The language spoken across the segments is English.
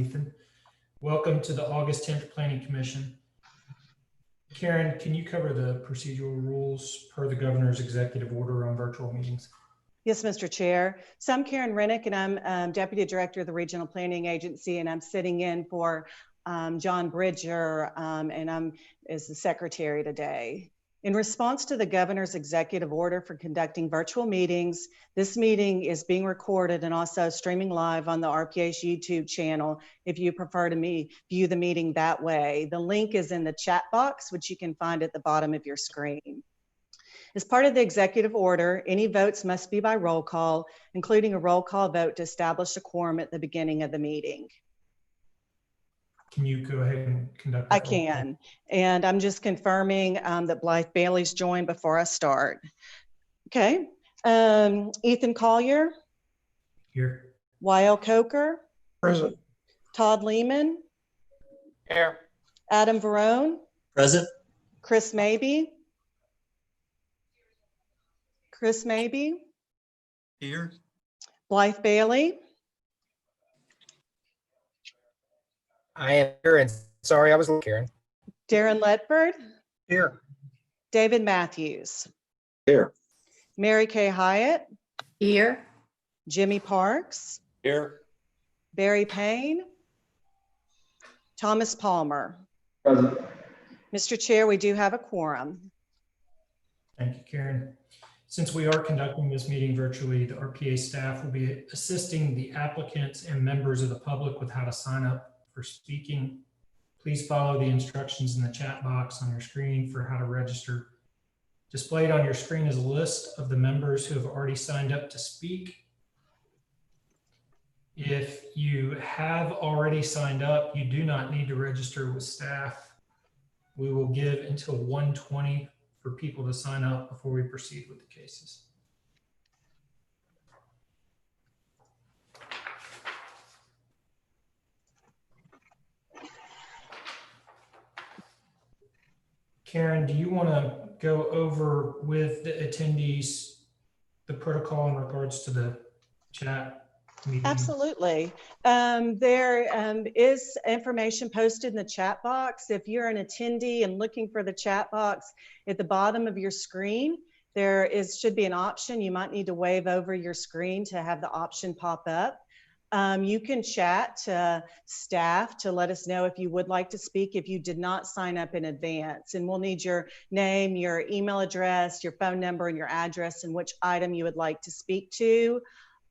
Ethan. Welcome to the August 10th Planning Commission. Karen, can you cover the procedural rules per the governor's executive order on virtual meetings? Yes, Mr. Chair. So I'm Karen Rennick, and I'm Deputy Director of the Regional Planning Agency, and I'm sitting in for John Bridger, and I'm as the secretary today. In response to the governor's executive order for conducting virtual meetings, this meeting is being recorded and also streaming live on the RPA's YouTube channel if you prefer to view the meeting that way. The link is in the chat box, which you can find at the bottom of your screen. As part of the executive order, any votes must be by roll call, including a roll call vote to establish a quorum at the beginning of the meeting. Can you go ahead and conduct I that roll call? can, and I'm just confirming that Blythe Bailey's joined before I start. Okay, Ethan Collier. Here. Y.L. Coker. Present. Todd Lehman. Here. Adam Verone. Present. Chris Mabey. Chris Mabey. Here. Blythe Bailey. I am here, and sorry, I was Karen. Darren Ledford. Here. David Matthews. Here. Mary Kay Hyatt. Here. Jimmy Parks. Here. Barry Payne. Thomas Palmer. Present. Mr. Chair, we do have a quorum. Thank you, Karen. Since we are conducting this meeting virtually, the RPA staff will be assisting the applicants and members of the public with how to sign up for speaking. Please follow the instructions in the chat box on your screen for how to register. Displayed on your screen is a list of the members who have already signed up to speak. If you have already signed up, you do not need to register with staff. We will give until 1:20 for people to sign up before we proceed with the cases. Karen, do you want to go over with the attendees the protocol in regards to the chat meeting? Absolutely. There is information posted in the chat box. If you're an attendee and looking for the chat box at the bottom of your screen, should be an option. You might need to wave over your screen to have the option pop up. You can chat to staff to let us know if you would like to speak if you did not sign up in advance. And we'll need your name, your email address, your phone number, and your address, and which item you would like to speak to.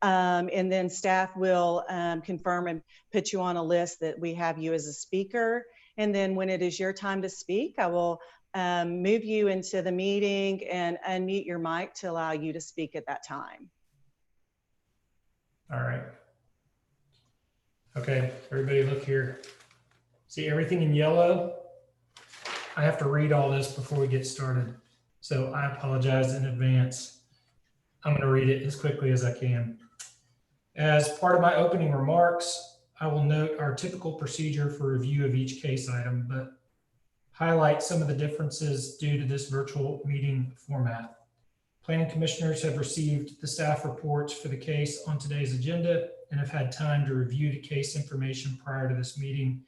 And then staff will confirm and put you on a list that we have you as a speaker. And then when it is your time to speak, I will move you into the meeting and unmute your mic to allow you to speak at that time. All right. Okay, everybody look here. See everything in yellow? I have to read all this before we get started. So I apologize in advance. I'm going to read it as quickly as I can. As part of my opening remarks, I will note our typical procedure for review of each case item, but highlight some of the differences due to this virtual meeting format. Planning commissioners have received the staff reports for the case on today's agenda and have had time to review the case information prior to this meeting.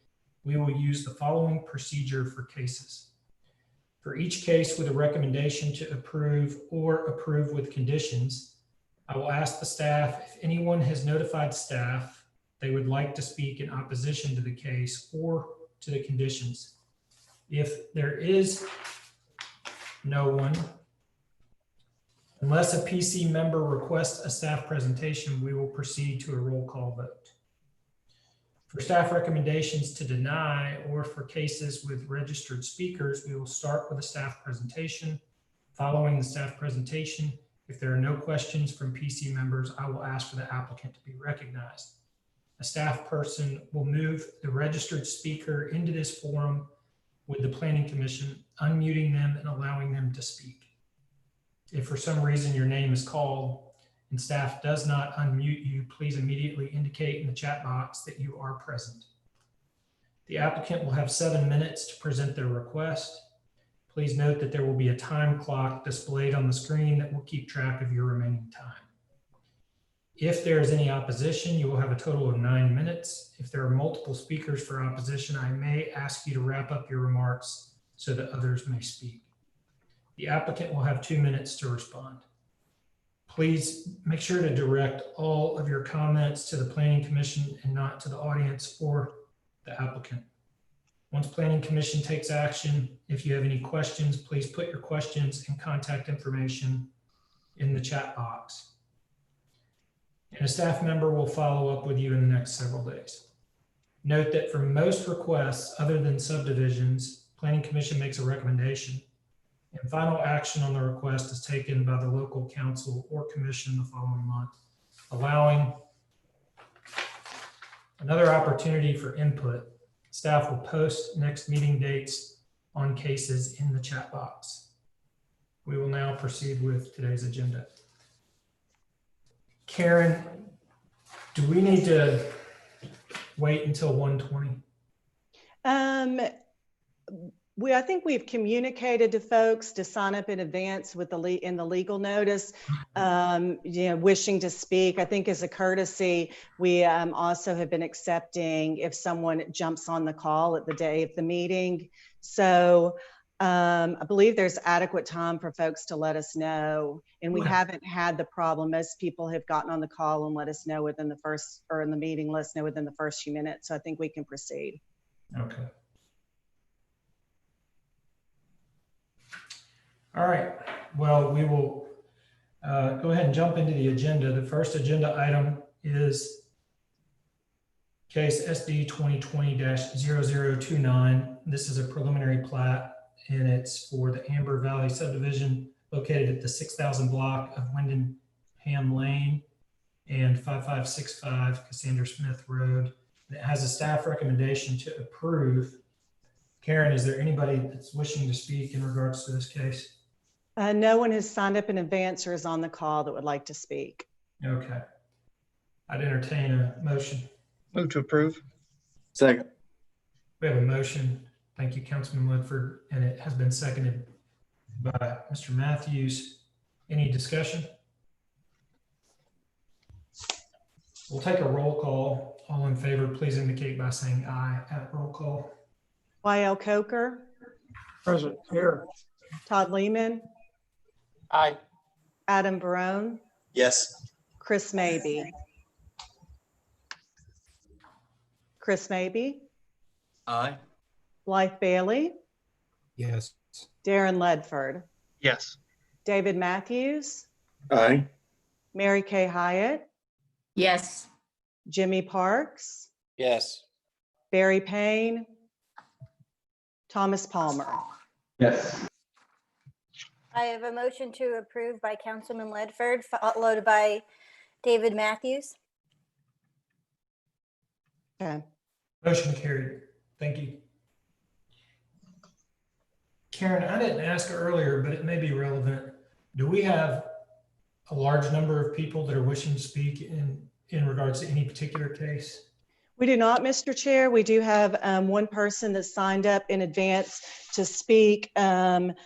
We will use the following procedure for cases. For each case with a recommendation to approve or approve with conditions, I will ask the staff if anyone has notified staff they would like to speak in opposition to the case or to the conditions. If there is no one, unless a PC member requests a staff presentation, we will proceed to a roll call vote. For staff recommendations to deny or for cases with registered speakers, we will start with a staff presentation. Following the staff presentation, if there are no questions from PC members, I will ask for the applicant to be recognized. A staff person will move the registered speaker into this forum with the Planning Commission, unmuting them and allowing them to speak. If for some reason your name is called and staff does not unmute you, please immediately indicate in the chat box that you are present. The applicant will have 7 minutes to present their request. Please note that there will be a time clock displayed on the screen that will keep track of your remaining time. If there is any opposition, you will have a total of 9 minutes. If there are multiple speakers for opposition, I may ask you to wrap up your remarks so that others may speak. The applicant will have 2 minutes to respond. Please make sure to direct all of your comments to the Planning Commission and not to the audience or the applicant. Once Planning Commission takes action, if you have any questions, please put your questions and contact information in the chat box. And a staff member will follow up with you in the next several days. Note that for most requests other than subdivisions, Planning Commission makes a recommendation, and final action on the request is taken by the local council or commission the following month, allowing another opportunity for input. Staff will post next meeting dates on cases in the chat box. We will now proceed with today's agenda. Karen, do we need to wait until 1:20? I think we've communicated to folks to sign up in advance with in the legal notice, wishing to speak. I think as a courtesy, we also have been accepting if someone jumps on the call at the day of the meeting. So I believe there's adequate time for folks to let us know. And we haven't had the problem. Most people have gotten on the call and let us know within the first, or in the meeting, let us know within the first few minutes. So I think we can proceed. Okay. All right, well, we will go ahead and jump into the agenda. The first agenda item is case SD 2020-0029. This is a preliminary plat, and it's for the Amber Valley subdivision located at the 6000 block of Wyndham Lane and 5565 Cassandra Smith Road. It has a staff recommendation to approve. Karen, is there anybody that's wishing to speak in regards to this case? No one has signed up in advance or is on the call that would like to speak. Okay. I'd entertain a motion. Move to approve. Second. We have a motion. Thank you, Councilman Ledford, and it has been seconded by Mr. Matthews. Any discussion? We'll take a roll call. All in favor, please indicate by saying aye at roll call. Y.L. Coker, Present. Here. Todd Lehman, Aye. Adam Barone, Yes. Chris Mabey. Chris Mabey, Aye. Blythe Bailey, Yes. Darren Ledford, Yes. David Matthews, Aye. Mary Kay Hyatt, Yes. Jimmy Parks, Yes. Barry Payne, Thomas Palmer. Yes. I have a motion to approve by Councilman Ledford, followed by David Matthews. Okay. Motion carried. Thank you. Karen, I didn't ask earlier, but it may be relevant. Do we have a large number of people that are wishing to speak in regards to any particular case? We do not, Mr. Chair. We do have one person that signed up in advance to speak under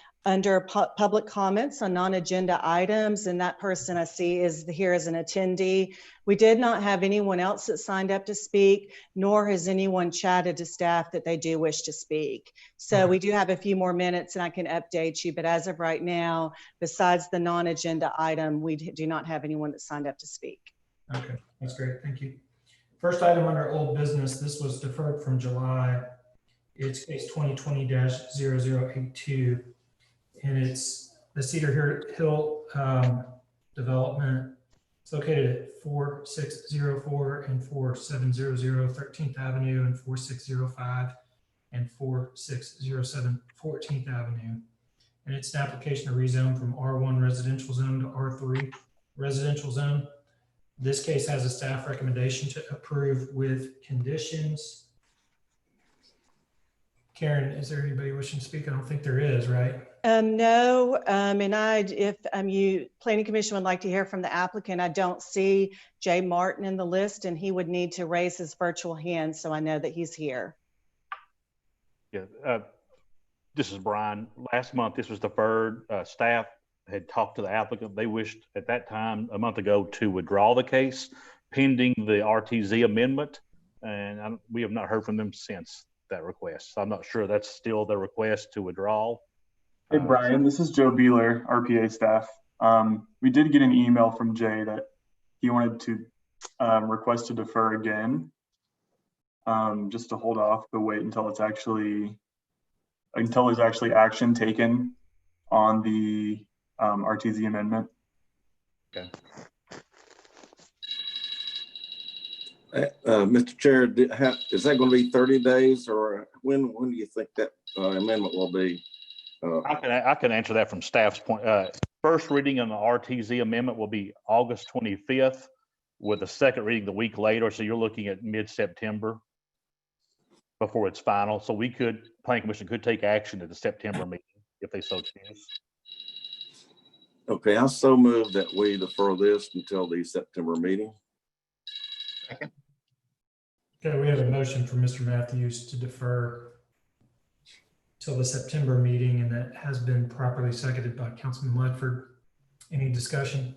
public comments on non-agenda items, and that person I see is here as an attendee. We did not have anyone else that signed up to speak, nor has anyone chatted to staff that they do wish to speak. So we do have a few more minutes and I can update you, but as of right now, besides the non-agenda item, we do not have anyone that signed up to speak. Okay, that's great. Thank you. First item under old business, this was deferred from July. It's case 2020-0082. And it's the Cedar Hill development. It's located at 4604 and 4700 13th Avenue and 4605 and 4607 14th Avenue. And it's an application to rezone from R1 residential zone to R3 residential zone. This case has a staff recommendation to approve with conditions. Karen, is there anybody wishing to speak? I don't think there is, right? No, and if Planning Commission would like to hear from the applicant, I don't see Jay Martin in the list, and he would need to raise his virtual hand so I know that he's here. Yeah, this is Brian. Last month, this was deferred. Staff had talked to the applicant. They wished at that time, a month ago, to withdraw the case pending the RTZ amendment. And we have not heard from them since that request. So I'm not sure that's still the request to withdraw. Hey, Brian, this is Joe Beeler, RPA staff. We did get an email from Jay that he wanted to request to defer again, just to hold off the wait until there's actually action taken on the RTZ amendment. Okay. Mr. Chair, is that going to be 30 days or when do you think that amendment will be? I can answer that from staff's point. First reading on the RTZ amendment will be August 25th with the second reading the week later. So you're looking at mid-September before it's final. So Planning Commission could take action at the September meeting if they so choose. Okay, I so move that we defer this until the September meeting. Second. Okay, we have a motion for Mr. Matthews to defer till the September meeting, and that has been properly seconded by Councilman Ledford. Any discussion?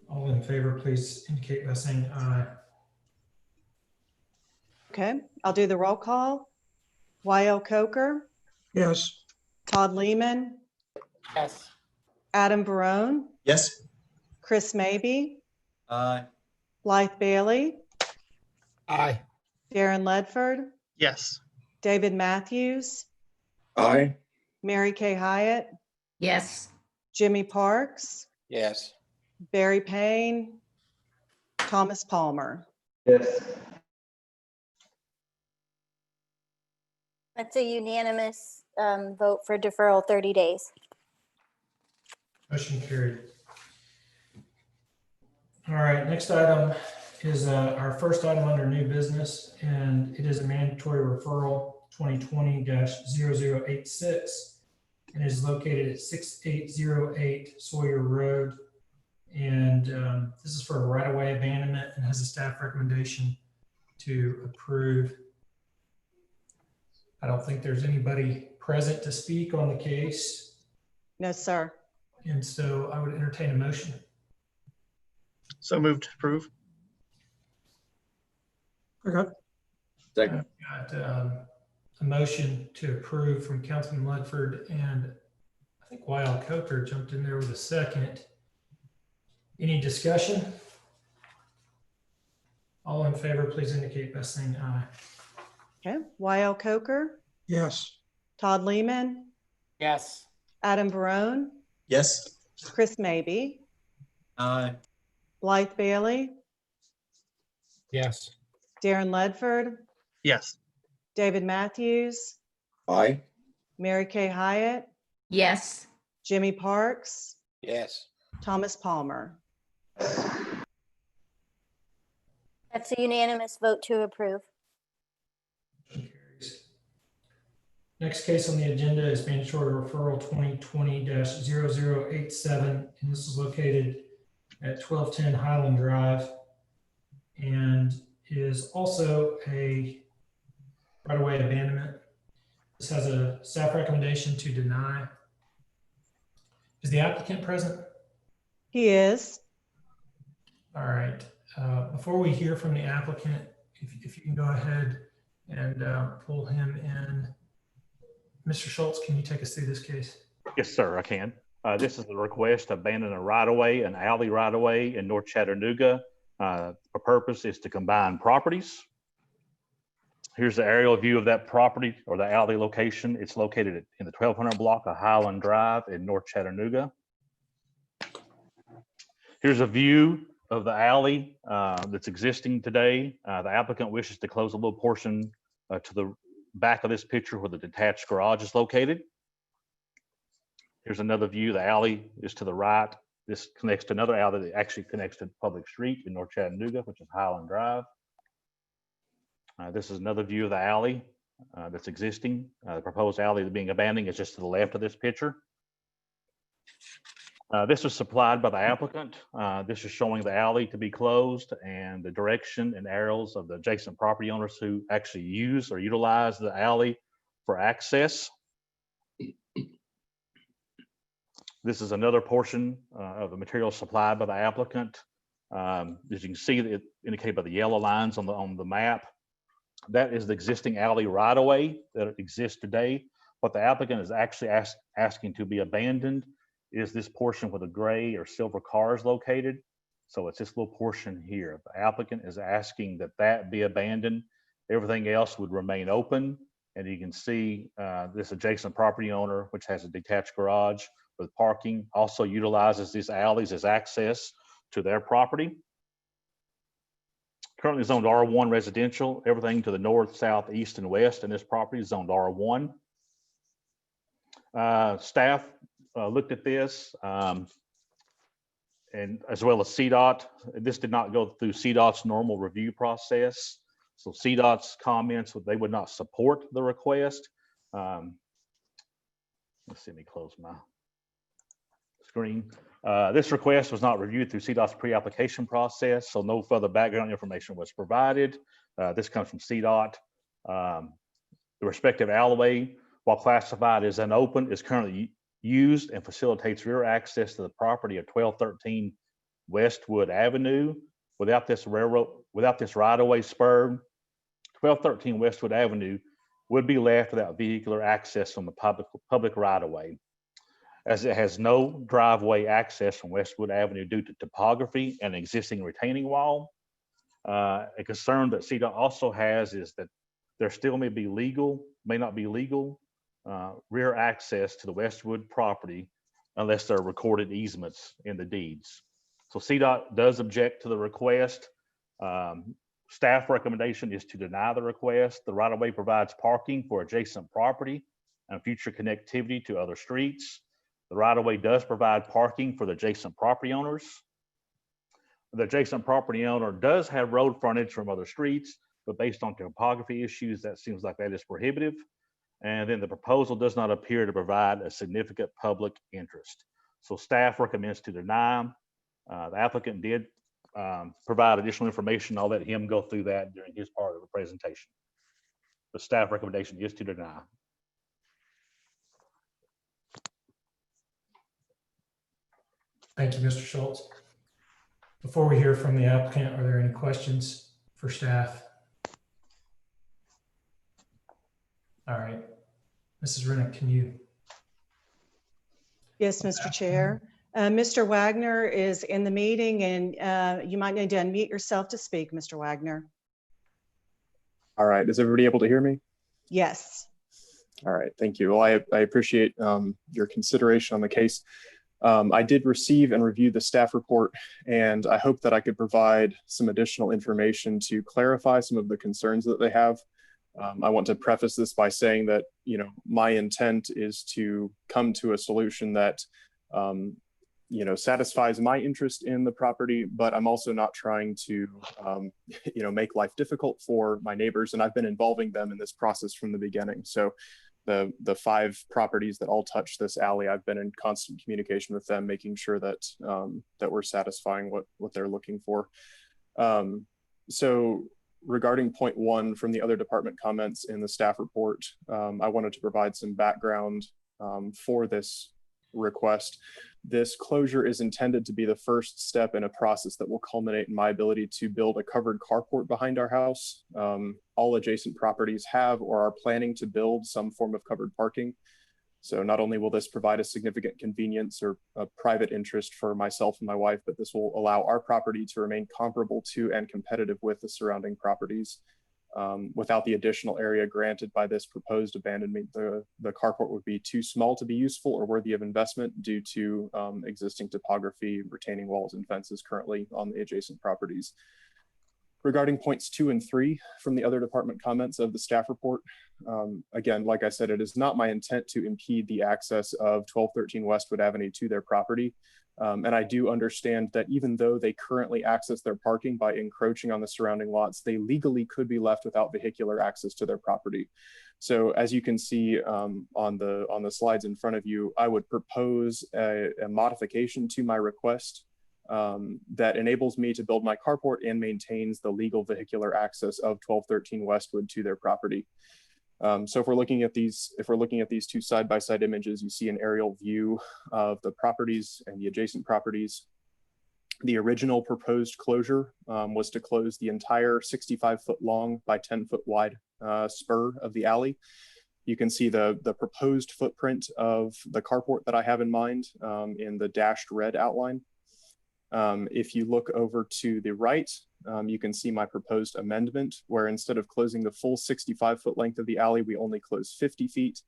All in favor, please indicate by saying aye. Okay, I'll do the roll call. Y.L. Coker, Yes. Todd Lehman, Yes. Adam Barone, Yes. Chris Maybe, Aye. Blythe Bailey, Aye. Darren Ledford, Yes. David Matthews, Aye. Mary Kay Hyatt, yes, Jimmy Parks, Yes. Barry Payne, Thomas Palmer. Yes. That's a unanimous vote for deferral 30 days. Motion carried. All right, next item is our first item under new business, and it is a mandatory referral 2020-0086. And is located at 6808 Sawyer Road. And this is for a right-of-way abandonment and has a staff recommendation to approve. I don't think there's anybody present to speak on the case. No, sir. And so I would entertain a motion. So moved to approve. Second. Got a motion to approve from Councilman Ledford, and I think Y.L. Coker jumped in there with a second. Any discussion? All in favor, please indicate by saying aye. Okay, Y.L. Coker, Yes. Todd Lehman, Yes. Adam Barone, Yes. Chris Maybe, Aye. Blythe Bailey, Yes. Darren Ledford, Yes. David Matthews, Aye. Mary Kay Hyatt, yes, Jimmy Parks, Yes. Thomas Palmer. That's a unanimous vote to approve. Motion carries. Next case on the agenda is mandatory referral 2020-0087, and this is located at 1210 Highland Drive and is also a right-of-way abandonment. This has a staff recommendation to deny. Is the applicant present? He is. All right. Before we hear from the applicant, if you can go ahead and pull him in. Mr. Schultz, can you take us through this case? Yes, sir, I can. This is a request to abandon a right-of-way, an alley right-of-way in North Chattanooga. The purpose is to combine properties. Here's the aerial view of that property or the alley location. It's located in the 1200 block of Highland Drive in North Chattanooga. Here's a view of the alley that's existing today. The applicant wishes to close a little portion to the back of this picture where the detached garage is located. Here's another view. The alley is to the right. This connects to another alley that actually connects to the public street in North Chattanooga, which is Highland Drive. This is another view of the alley that's existing. The proposed alley that's being abandoned is just to the left of this picture. This was supplied by the applicant. This is showing the alley to be closed and the direction and arrows of the adjacent property owners who actually use or utilize the alley for access. This is another portion of the material supplied by the applicant. As you can see, it indicated by the yellow lines on the map. That is the existing alley right of way that exists today. What the applicant is actually asking to be abandoned is this portion where the gray or silver car is located. So it's this little portion here. The applicant is asking that that be abandoned. Everything else would remain open. And you can see this adjacent property owner, which has a detached garage with parking, also utilizes these alleys as access to their property. Currently zoned R1 residential. Everything to the north, south, east, and west in this property is zoned R1. Staff looked at this, and as well as CDOT. This did not go through CDOT's normal review process. So CDOT's comments, they would not support the request. Let's see, let me close my screen. This request was not reviewed through CDOT's pre-application process, so no further background information was provided. This comes from CDOT. The respective alleyway, while classified as unopened, is currently used and facilitates rear access to the property of 1213 Westwood Avenue. Without this right-of-way spur, 1213 Westwood Avenue would be left without vehicular access from the public right-of-way, as it has no driveway access from Westwood Avenue due to topography and existing retaining wall. A concern that CDOT also has is that there still may not be legal rear access to the Westwood property unless there are recorded easements in the deeds. So CDOT does object to the request. Staff recommendation is to deny the request. The right-of-way provides parking for adjacent property and future connectivity to other streets. The right-of-way does provide parking for the adjacent property owners. The adjacent property owner does have road frontage from other streets, but based on topography issues, that seems like that is prohibitive. And then the proposal does not appear to provide a significant public interest. So staff recommends to deny. The applicant did provide additional information. I'll let him go through that during his part of the presentation. The staff recommendation is to deny. Thank you, Mr. Schultz. Before we hear from the applicant, are there any questions for staff? All right. Mrs. Rennick, can you? Yes, Mr. Chair. Mr. Wagner is in the meeting, and you might need to unmute yourself to speak, Mr. Wagner. All right. Is everybody able to hear me? Yes. All right. Thank you. Well, I appreciate your consideration on the case. I did receive and review the staff report, and I hope that I could provide some additional information to clarify some of the concerns that they have. I want to preface this by saying that, my intent is to come to a solution that, satisfies my interest in the property, but I'm also not trying to, make life difficult for my neighbors. And I've been involving them in this process from the beginning. So the 5 properties that all touch this alley, I've been in constant communication with them, making sure that that we're satisfying what they're looking for. So regarding point 1 from the other department comments in the staff report, I wanted to provide some background for this request. This closure is intended to be the first step in a process that will culminate in my ability to build a covered carport behind our house. All adjacent properties have or are planning to build some form of covered parking. So not only will this provide a significant convenience or a private interest for myself and my wife, but this will allow our property to remain comparable to and competitive with the surrounding properties. Without the additional area granted by this proposed abandonment, the carport would be too small to be useful or worthy of investment due to existing topography, retaining walls, and fences currently on the adjacent properties. Regarding points 2 and 3 from the other department comments of the staff report, again, like I said, it is not my intent to impede the access of 1213 Westwood Avenue to their property. And I do understand that even though they currently access their parking by encroaching on the surrounding lots, they legally could be left without vehicular access to their property. So as you can see on the slides in front of you, I would propose a modification to my request that enables me to build my carport and maintains the legal vehicular access of 1213 Westwood to their property. So if we're looking at these two side-by-side images, you see an aerial view of the properties and the adjacent properties. The original proposed closure was to close the entire 65-foot long by 10-foot wide spur of the alley. You can see the proposed footprint of the carport that I have in mind in the dashed red outline. If you look over to the right, you can see my proposed amendment, where instead of closing the full 65-foot length of the alley, we only close 50 feet,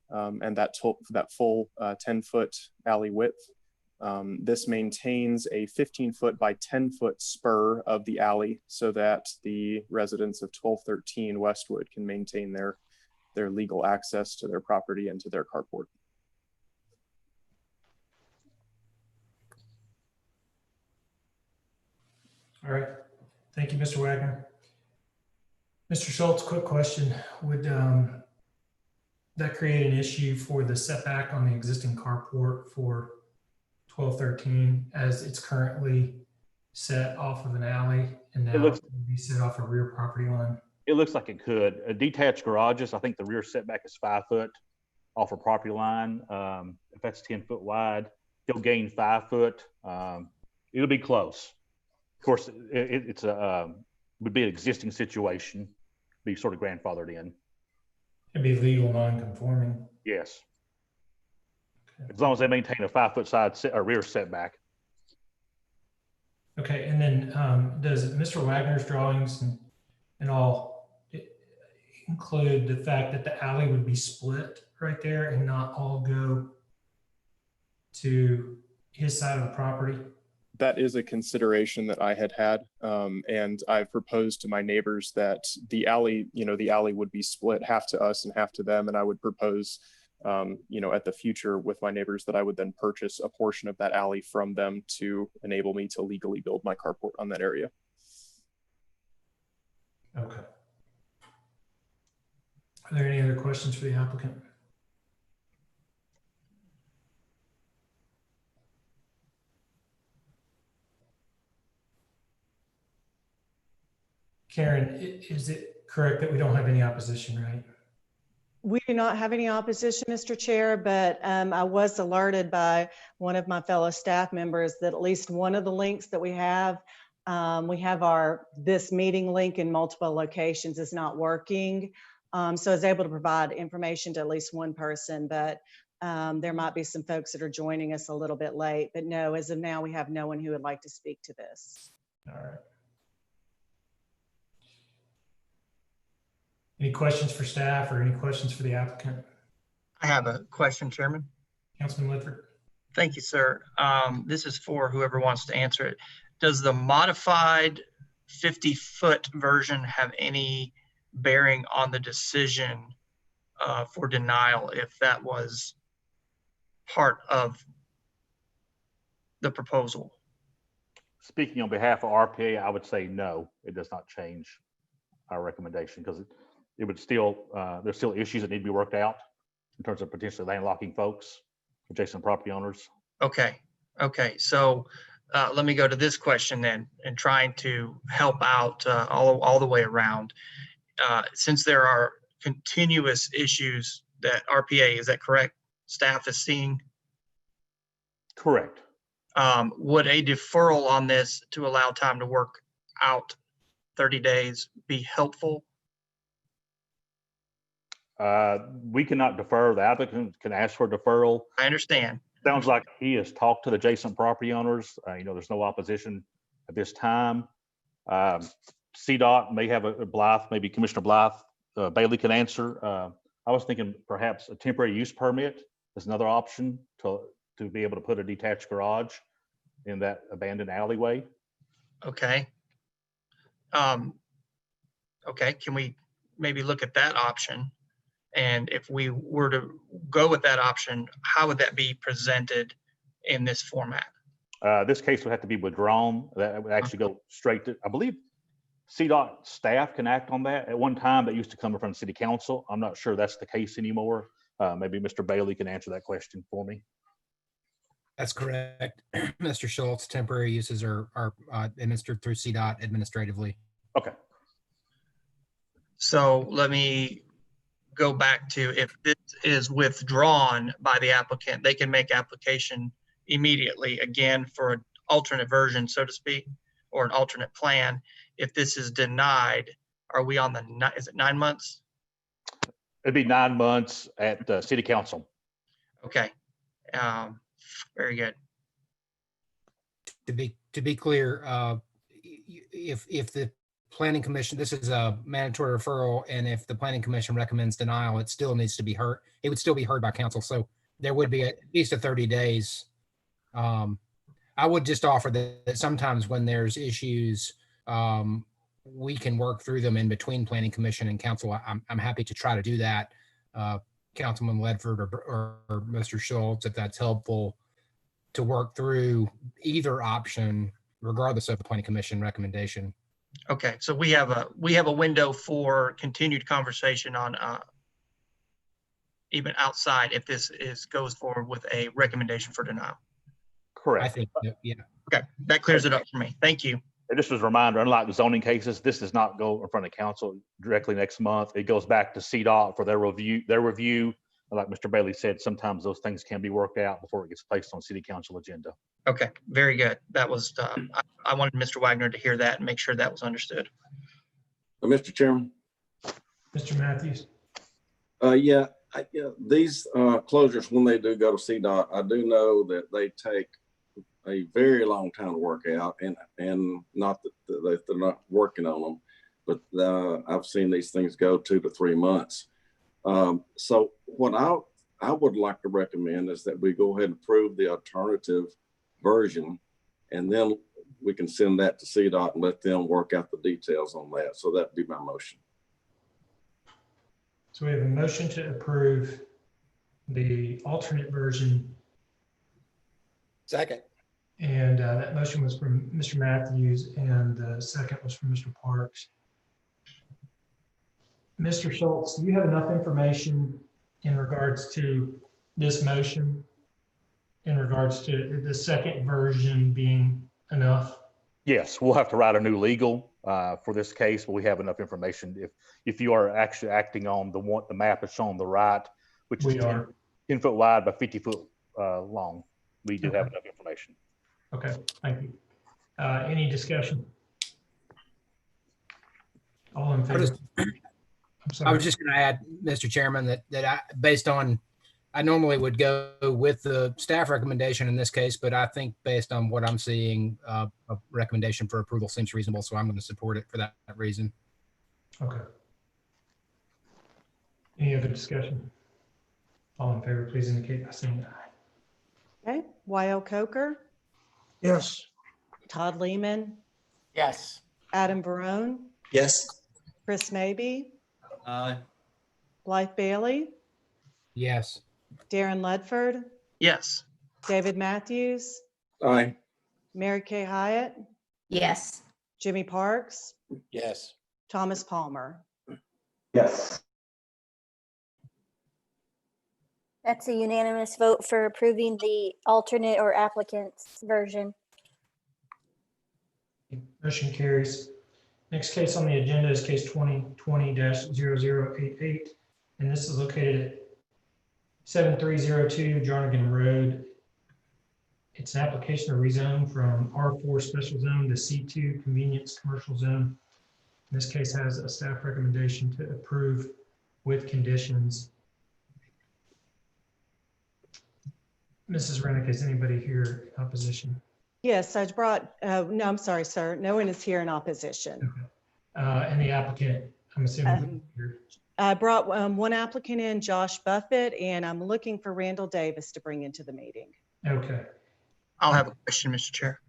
and that full 10-foot alley width. This maintains a 15-foot by 10-foot spur of the alley so that the residents of 1213 Westwood can maintain their legal access to their property and to their carport. All right. Thank you, Mr. Wagner. Mr. Schultz, quick question. Would that create an issue for the setback on the existing carport for 1213 as it's currently set off of an alley and now it will be set off a rear property line? It looks like it could. Detached garages, I think the rear setback is 5 foot off a property line. If that's 10 foot wide, he'll gain 5 foot. It'll be close. Of course, it's would be an existing situation, be sort of grandfathered in. It'd be legal non-conforming. Yes. Okay. As long as they maintain a 5 foot side or rear setback. Okay, and then does Mr. Wagner's drawings and all include the fact that the alley would be split right there and not all go to his side of the property? That is a consideration that I had, and I've proposed to my neighbors that the alley would be split half to us and half to them. And I would propose, at the future with my neighbors that I would then purchase a portion of that alley from them to enable me to legally build my carport on that area. Okay. Are there any other questions for the applicant? Karen, is it correct that we don't have any opposition, right? We do not have any opposition, Mr. Chair, but I was alerted by one of my fellow staff members that at least one of the links that we have this meeting link in multiple locations is not working. So I was able to provide information to at least one person, but there might be some folks that are joining us a little bit late. But no, as of now, we have no one who would like to speak to this. All right. Any questions for staff or any questions for the applicant? I have a question, Chairman. Councilman Ledford. Thank you, sir. This is for whoever wants to answer it. Does the modified 50-foot version have any bearing on the decision for denial if that was part of the proposal? Speaking on behalf of RPA, I would say no, it does not change our recommendation because it would still, there's still issues that need to be worked out in terms of potentially landlocking folks, adjacent property owners. Okay. So let me go to this question then, and trying to help out all the way around. Since there are continuous issues that RPA, is that correct? Staff is seeing? Correct. Would a deferral on this to allow time to work out 30 days be helpful? We cannot defer. The applicant can ask for a deferral. I understand. Sounds like he has talked to the adjacent property owners. There's no opposition at this time. CDOT may have a Blythe, maybe Commissioner Blythe, Bailey can answer. I was thinking perhaps a temporary use permit is another option to be able to put a detached garage in that abandoned alleyway. Okay. Okay, can we maybe look at that option? And if we were to go with that option, how would that be presented in this format? This case would have to be withdrawn. That would actually go straight to, I believe, CDOT staff can act on that. At one time, that used to come from City Council. I'm not sure that's the case anymore. Maybe Mr. Bailey can answer that question for me. That's correct. Mr. Schultz, temporary uses are administered through CDOT administratively. Okay. So let me go back to, if this is withdrawn by the applicant, they can make application immediately again for an alternate version, so to speak, or an alternate plan. If this is denied, are we on is it 9 months? It'd be 9 months at city council. Okay. Very good. To be clear, if the planning commission, this is a mandatory referral, and if the planning commission recommends denial, it still needs to be heard. It would still be heard by council. So there would be at least a 30 days. I would just offer that sometimes when there's issues, we can work through them in between planning commission and council. I'm happy to try to do that. Councilman Ledford or Mr. Schultz, if that's helpful, to work through either option, regardless of the planning commission recommendation. Okay, so we have a window for continued conversation on even outside if this goes forward with a recommendation for denial. Correct. I think, yeah. Okay, that clears it up for me. Thank you. And just as a reminder, unlike the zoning cases, this does not go in front of council directly next month. It goes back to CDOT for their review. Like Mr. Bailey said, sometimes those things can be worked out before it gets placed on city council agenda. Okay, very good. That was, I wanted Mr. Wagner to hear that and make sure that was understood. Mr. Chairman. Mr. Matthews. Yeah, these closures, when they do go to CDOT, I do know that they take a very long time to work out, and not that they're not working on them, but I've seen these things go 2 to 3 months. So what I would like to recommend is that we go ahead and approve the alternative version, and then we can send that to CDOT and let them work out the details on that. So that'd be my motion. So we have a motion to approve the alternate version. Second. And that motion was from Mr. Matthews, and the second was from Mr. Parks. Mr. Schultz, do you have enough information in regards to this motion, in regards to the second version being enough? Yes, we'll have to write a new legal for this case, but we have enough information. If you are actually acting on the map that's on the right, which is 10 foot wide by 50 foot long, we do have enough information. Okay, thank you. Any discussion? All in favor? I was just going to add, Mr. Chairman, that I, based on, I normally would go with the staff recommendation in this case, but I think based on what I'm seeing, a recommendation for approval seems reasonable, so I'm going to support it for that reason. Okay. Any other discussion? All in favor, please indicate by saying aye. Okay, Y.L. Coker, Yes. Todd Lehman, Yes. Adam Barone, Yes. Chris Mabey, Aye. Blythe Bailey, Yes. Darren Ledford, Yes. David Matthews, Aye. Mary Kay Hyatt, yes, Jimmy Parks, Yes. Thomas Palmer. Yes. That's a unanimous vote for approving the alternate or applicant's version. Motion carries. Next case on the agenda is case 2020-0088, and this is located at 7302 Jarnigan Road. It's an application to rezone from R4 special zone to C2 convenience commercial zone. This case has a staff recommendation to approve with conditions. Mrs. Rennick, is anybody here in opposition? Yes, I brought, no, I'm sorry, sir. No one is here in opposition. And the applicant, I'm assuming. I brought one applicant in, Josh Buffett, and I'm looking for Randall Davis to bring into the meeting. Okay. I'll have a question, Mr. Chair.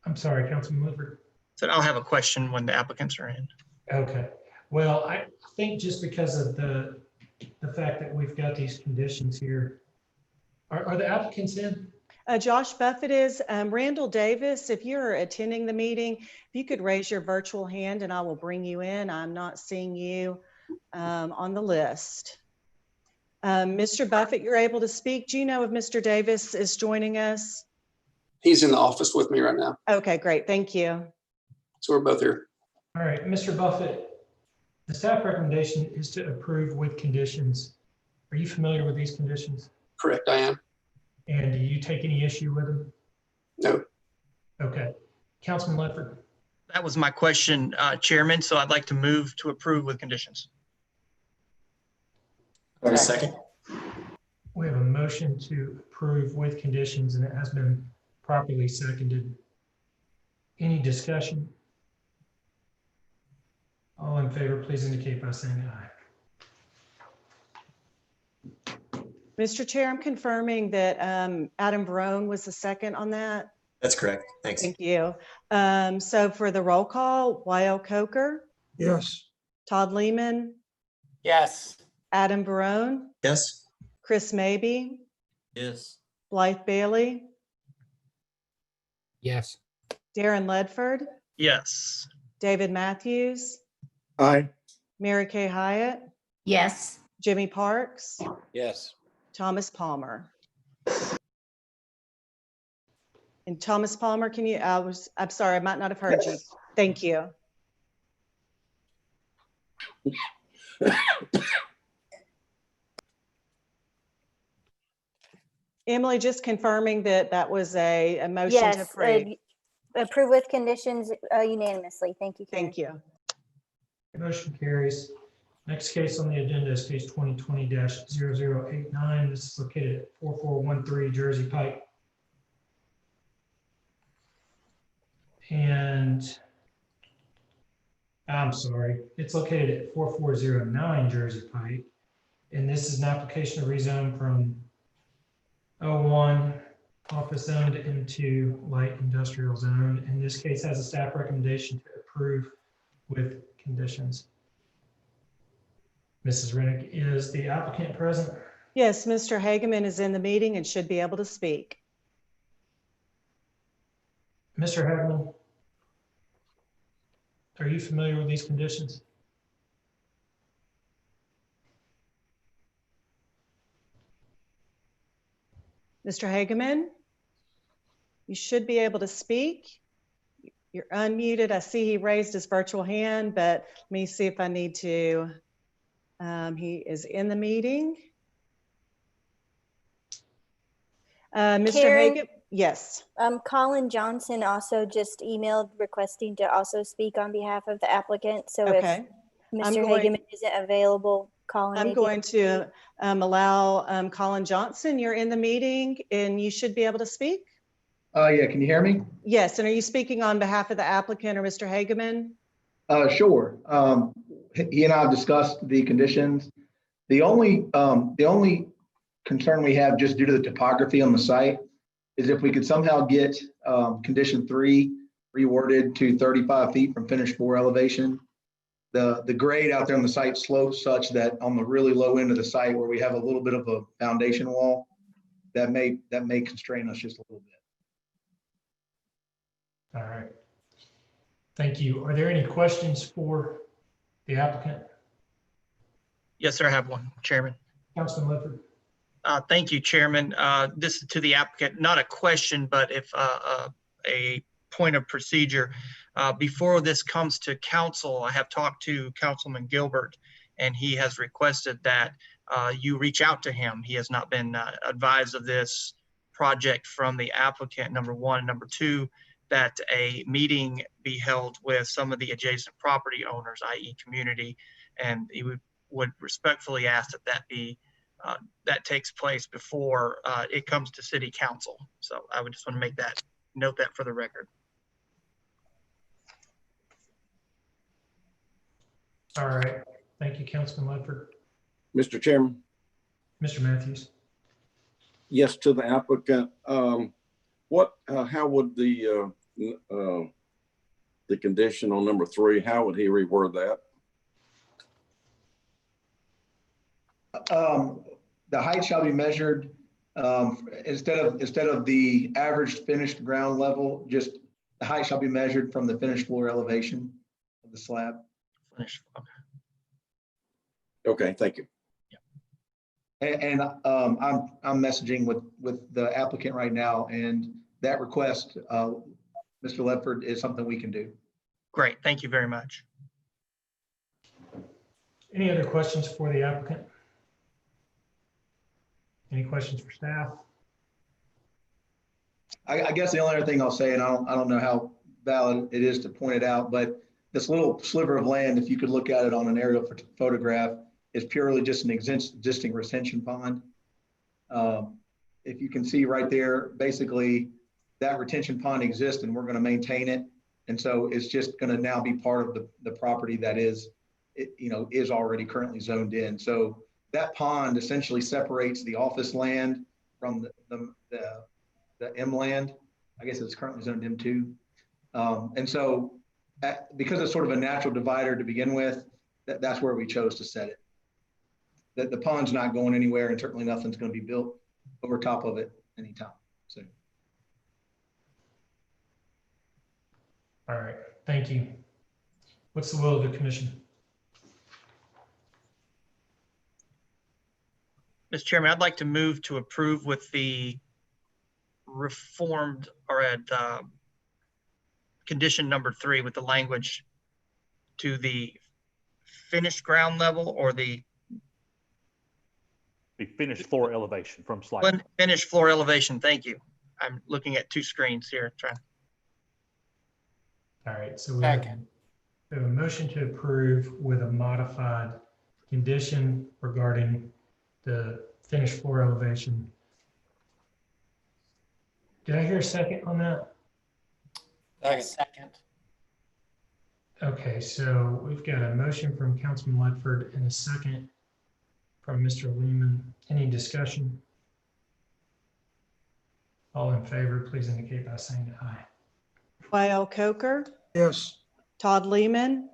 I'm sorry, Councilman Lifford. So I'll have a question when the applicants are in. Okay. Well, I think just because of the fact that we've got these conditions here, are the applicants in? Josh Buffett is. Randall Davis, if you're attending the meeting, if you could raise your virtual hand and I will bring you in. I'm not seeing you on the list. Mr. Buffett, you're able to speak. Do you know if Mr. Davis is joining us? He's in the office with me right now. Okay, great. Thank you. So we're both here. All right, Mr. Buffett, The staff recommendation is to approve with conditions. Are you familiar with these conditions? Correct, I am. And do you take any issue with them? No. Okay. Councilman Ledford. That was my question, Chairman, so I'd like to move to approve with conditions. Second. We have a motion to approve with conditions, and it has been properly seconded. Any discussion? All in favor, please indicate by saying aye. Mr. Chair, I'm confirming that Adam Barone was the second on that. That's correct. Thanks. Thank you. So for the roll call, Wyle Coker, Yes. Todd Lehman, Yes. Adam Barone, Yes. Chris Maybe, Yes. Blythe Bailey, Yes. Darren Ledford, Yes. David Matthews, Aye. Mary Kay Hyatt, yes, Jimmy Parks, Yes. Thomas Palmer. And Thomas Palmer, can you, I'm sorry, I might not have heard you. Thank you. Emily, just confirming that that was a motion to Yes, approve. approve with conditions unanimously. Thank you, Karen. Thank you. Motion carries. Next case on the agenda is case 2020-0089. This is located at 4413 Jersey Pike. And I'm sorry, it's located at 4409 Jersey Pike. And this is an application to rezone from O1 office zoned into light industrial zone. In this case, has a staff recommendation to approve with conditions. Mrs. Rennick, is the applicant present? Yes, Mr. Hageman is in the meeting and should be able to speak. Mr. Hagman, are you familiar with these conditions? Mr. Hageman, you should be able to speak. You're unmuted. I see he raised his virtual hand, but let me see if I need to. He is in the meeting. Mr. Karen? Hageman, yes. Colin Johnson also just emailed requesting to also speak on behalf of the applicant. So Okay. if Mr. Hageman isn't available, Colin may I'm be going to allow Colin Johnson. You're in the meeting and you should be able to speak. Yeah, can you hear me? Yes, and are you speaking on behalf of the applicant or Mr. Hageman? Sure. He and I have discussed the conditions. The only concern we have, just due to the topography on the site, is if we could somehow get condition 3 reworded to 35 feet from finished floor elevation. The grade out there on the site slopes such that on the really low end of the site where we have a little bit of a foundation wall, that may constrain us just a little bit. All right. Thank you. Are there any questions for the applicant? Yes, sir, I have one, Chairman. Councilman Ledford. Thank you, Chairman. This is to the applicant, not a question, but if a point of procedure. Before this comes to council, I have talked to Councilman Gilbert, and he has requested that you reach out to him. He has not been advised of this project from the applicant, number one. Number two, that a meeting be held with some of the adjacent property owners, i.e. community, and he would respectfully ask that that takes place before it comes to city council. So I would just want to note that for the record. All right. Thank you, Councilman Ledford. Mr. Chairman, Mr. Matthews. yes, to the applicant. How would the condition on number 3, how would he reword that? The height shall be measured instead of the average finished ground level, just the height shall be measured from the finished floor elevation of the slab. Finish. Okay. Okay, thank you. And I'm messaging with the applicant right now, and that request, Mr. Ledford, is something we can do. Great. Thank you very much. Any other questions for the applicant? Any questions for staff? I guess the only other thing I'll say, and I don't know how valid it is to point it out, but this little sliver of land, if you could look at it on an aerial photograph, is purely just an existing retention pond. If you can see right there, basically that retention pond exists and we're going to maintain it. And so it's just going to now be part of the property that is already currently zoned in. So that pond essentially separates the office land from the M land. I guess it's currently zoned M2. And so because it's sort of a natural divider to begin with, that's where we chose to set it. The pond's not going anywhere, and certainly nothing's going to be built over top of it anytime soon. All right, thank you. What's the will of the commission? Mr. Chairman, I'd like to move to approve with the reformed or at condition number 3 with the language to the finished ground level or the finished floor elevation from slide. finished floor elevation. Thank you. I'm looking at 2 screens here. All right, so we have a motion to approve with a modified condition regarding the finished floor elevation. Did I hear a second on that? Second. Okay, so we've got a motion from Councilman Ledford and a second from Mr. Lehman. Any discussion? All in favor, please indicate by saying aye. Lyle Coker, Yes. Todd Lehman,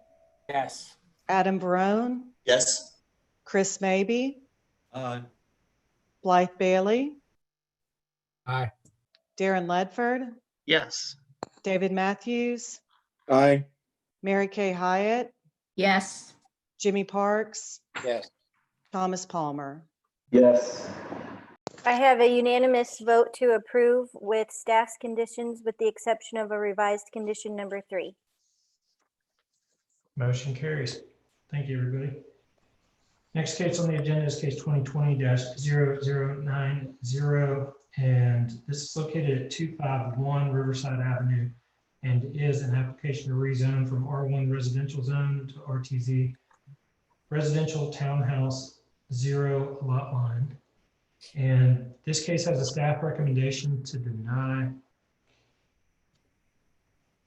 Yes. Adam Barone, Yes. Chris Maybe, Aye. Blythe Bailey, Aye. Darren Ledford, Yes. David Matthews, Aye. Mary Kay Hyatt, yes, Jimmy Parks, Yes. Thomas Palmer. Yes. I have a unanimous vote to approve with staff's conditions with the exception of a revised condition number 3. Motion carries. Thank you, everybody. Next case on the agenda is case 2020-0090, and this is located at 251 Riverside Avenue and is an application to rezone from R1 residential zone to RTZ residential townhouse 0 lot line. And this case has a staff recommendation to deny. I'm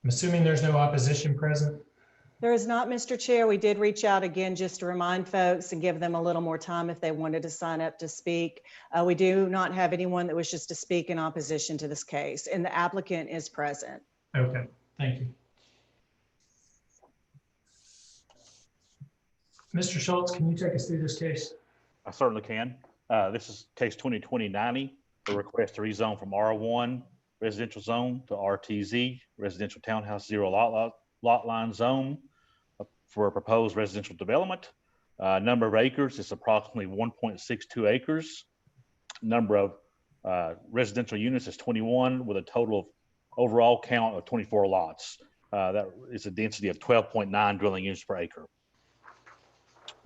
assuming there's no opposition present. There is not, Mr. Chair. We did reach out again just to remind folks and give them a little more time if they wanted to sign up to speak. We do not have anyone that wishes to speak in opposition to this case, and the applicant is present. Okay, thank you. Mr. Schultz, can you take us through this case? I certainly can. This is case 2020-90, the request to rezone from R1 residential zone to RTZ residential townhouse 0 lot line zone for a proposed residential development. Number of acres is approximately 1.62 acres. Number of residential units is 21 with a total of overall count of 24 lots. That is a density of 12.9 dwelling units per acre.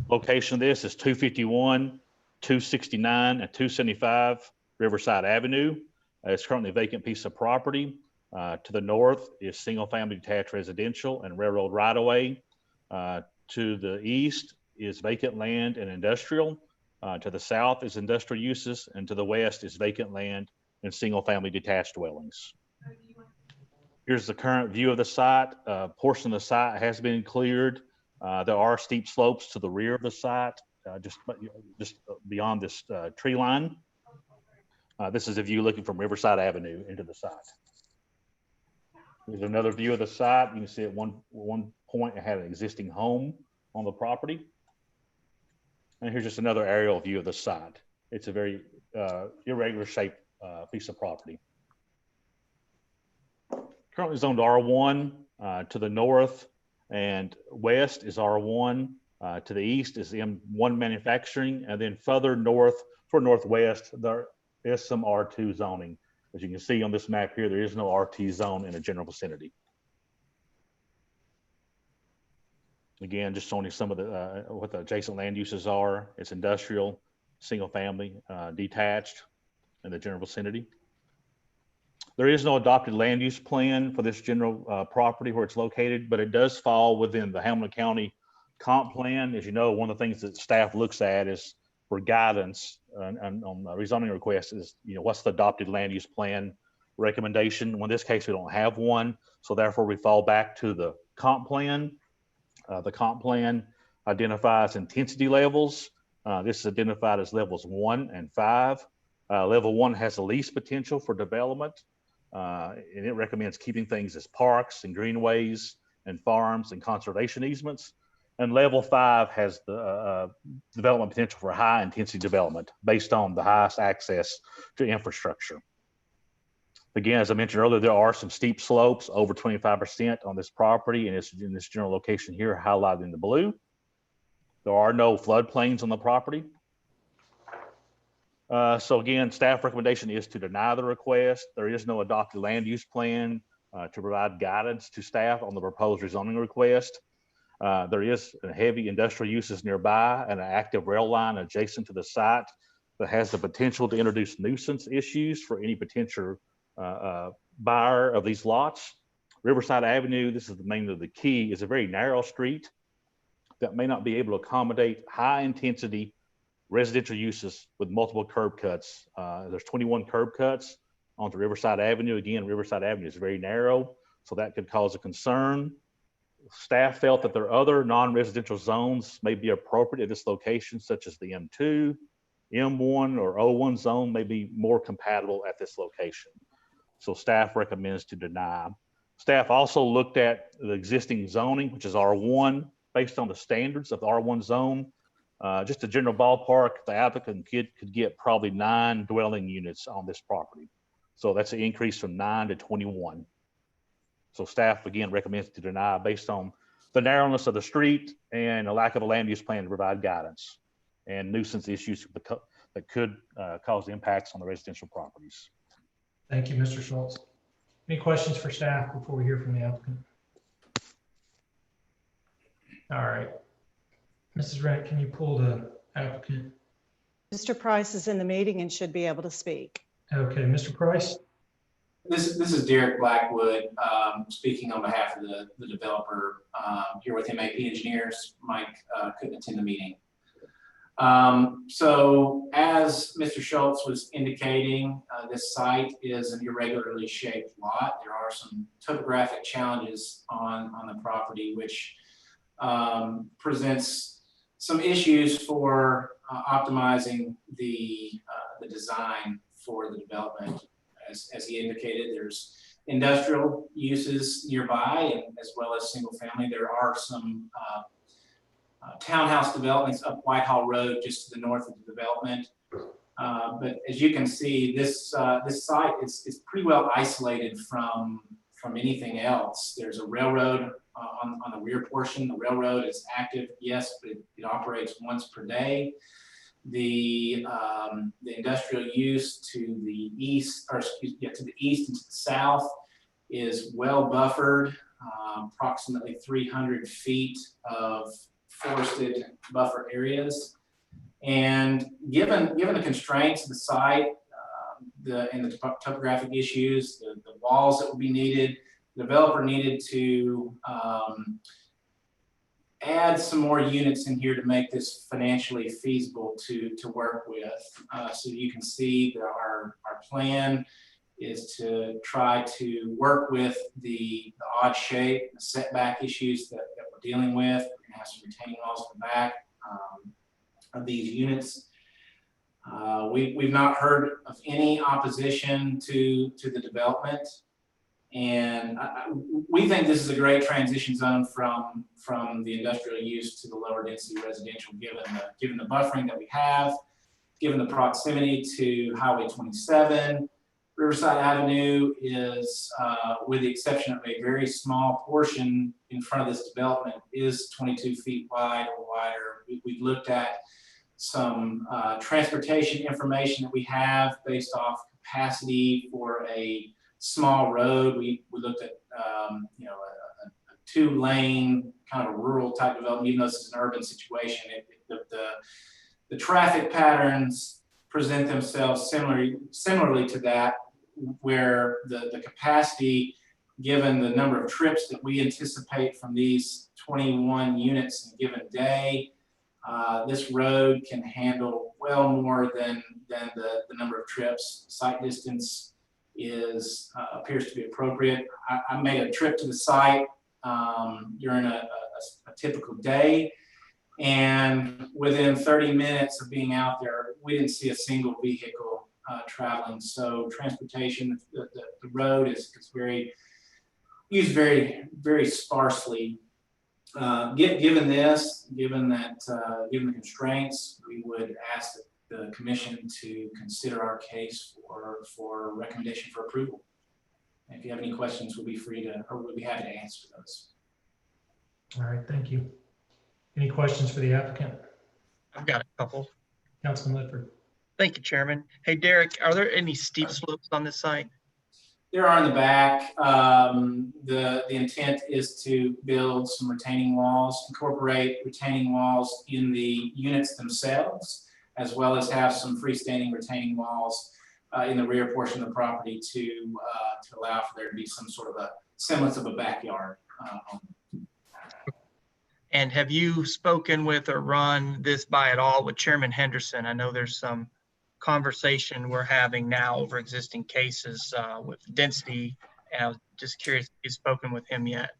Location of this is 251, 269, and 275 Riverside Avenue. It's currently a vacant piece of property. To the north is single-family detached residential and railroad right-of-way. To the east is vacant land and industrial. To the south is industrial uses, and to the west is vacant land and single-family detached dwellings. Here's the current view of the site. A portion of the site has been cleared. There are steep slopes to the rear of the site, just beyond this tree line. This is a view looking from Riverside Avenue into the site. Here's another view of the site. You can see at one point it had an existing home on the property. And here's just another aerial view of the site. It's a very irregular shaped piece of property. Currently zoned R1. To the north and west is R1. To the east is M1 manufacturing. And then further north for northwest, there is some R2 zoning. As you can see on this map here, there is no RT zone in the general vicinity. Again, just showing you some of the what the adjacent land uses are. It's industrial, single family, detached in the general vicinity. There is no adopted land use plan for this general property where it's located, but it does fall within the Hamilton County comp plan. As you know, one of the things that staff looks at is for guidance on rezoning requests is, what's the adopted land use plan recommendation? Well, in this case, we don't have one. So therefore we fall back to the comp plan. The comp plan identifies intensity levels. This is identified as levels 1 and 5. Level 1 has the least potential for development, and it recommends keeping things as parks and greenways and farms and conservation easements. And level 5 has the development potential for high intensity development based on the highest access to infrastructure. Again, as I mentioned earlier, there are some steep slopes over 25% on this property, and it's in this general location here highlighted in the blue. There are no floodplains on the property. So again, staff recommendation is to deny the request. There is no adopted land use plan to provide guidance to staff on the proposed rezoning request. There is heavy industrial uses nearby and an active rail line adjacent to the site that has the potential to introduce nuisance issues for any potential buyer of these lots. Riverside Avenue, this is the main of the key, is a very narrow street that may not be able to accommodate high intensity residential uses with multiple curb cuts. There's 21 curb cuts onto Riverside Avenue. Again, Riverside Avenue is very narrow, so that could cause a concern. Staff felt that there are other non-residential zones may be appropriate at this location, such as the M2, M1, or O1 zone may be more compatible at this location. So staff recommends to deny. Staff also looked at the existing zoning, which is R1, based on the standards of the R1 zone. Just a general ballpark, the applicant could get probably 9 dwelling units on this property. So that's an increase from 9 to 21. So staff, again, recommends to deny based on the narrowness of the street and a lack of a land use plan to provide guidance and nuisance issues that could cause impacts on the residential properties. Thank you, Mr. Schultz. Any questions for staff before we hear from the applicant? All right. Mrs. Rent, can you pull the applicant? Mr. Price is in the meeting and should be able to speak. Okay, Mr. Price. This is Derek Blackwood, speaking on behalf of the developer, here with MAP Engineers. Mike couldn't attend the meeting. So as Mr. Schultz was indicating, this site is an irregularly shaped lot. There are some topographic challenges on the property, which presents some issues for optimizing the design for the development. As he indicated, there's industrial uses nearby, and as well as single family. There are some townhouse developments up Whitehall Road, just to the north of the development. But as you can see, this site is pretty well isolated from anything else. There's a railroad on the rear portion. The railroad is active, yes, but it operates once per day. The industrial use to the east, or excuse me, to the east and to the south is well buffered, approximately 300 feet of forested buffer areas. And given the constraints of the site, and the topographic issues, the walls that will be needed, the developer needed to add some more units in here to make this financially feasible to work with. So you can see that our plan is to try to work with the odd shape, the setback issues that we're dealing with. We're gonna have some retaining walls in the back of these units. We've not heard of any opposition to the development. And we think this is a great transition zone from the industrial use to the lower density residential, given the buffering that we have, given the proximity to Highway 27. Riverside Avenue is, with the exception of a very small portion in front of this development, is 22 feet wide or wider. We've looked at some transportation information that we have based off capacity for a small road. We looked at a two-lane kind of rural type development, even though this is an urban situation. The traffic patterns present themselves similarly to that, where the capacity, given the number of trips that we anticipate from these 21 units in a given day, this road can handle well more than the number of trips. Site distance appears to be appropriate. I made a trip to the site during a typical day, and within 30 minutes of being out there, we didn't see a single vehicle traveling. So transportation, the road is used very sparsely. Given the constraints, we would ask the commission to consider our case for recommendation for approval. And if you have any questions, we'll be happy to answer those. All right, thank you. Any questions for the applicant? I've got a couple. Councilman Ledford. Thank you, Chairman. Hey, Derek, are there any steep slopes on this site? There are in the back. The intent is to build some retaining walls, incorporate retaining walls in the units themselves, as well as have some freestanding retaining walls in the rear portion of the property to allow for there to be some sort of a semblance of a backyard. And have you spoken with or run this by at all with Chairman Henderson? I know there's some conversation we're having now over existing cases with density, and I was just curious if you've spoken with him yet.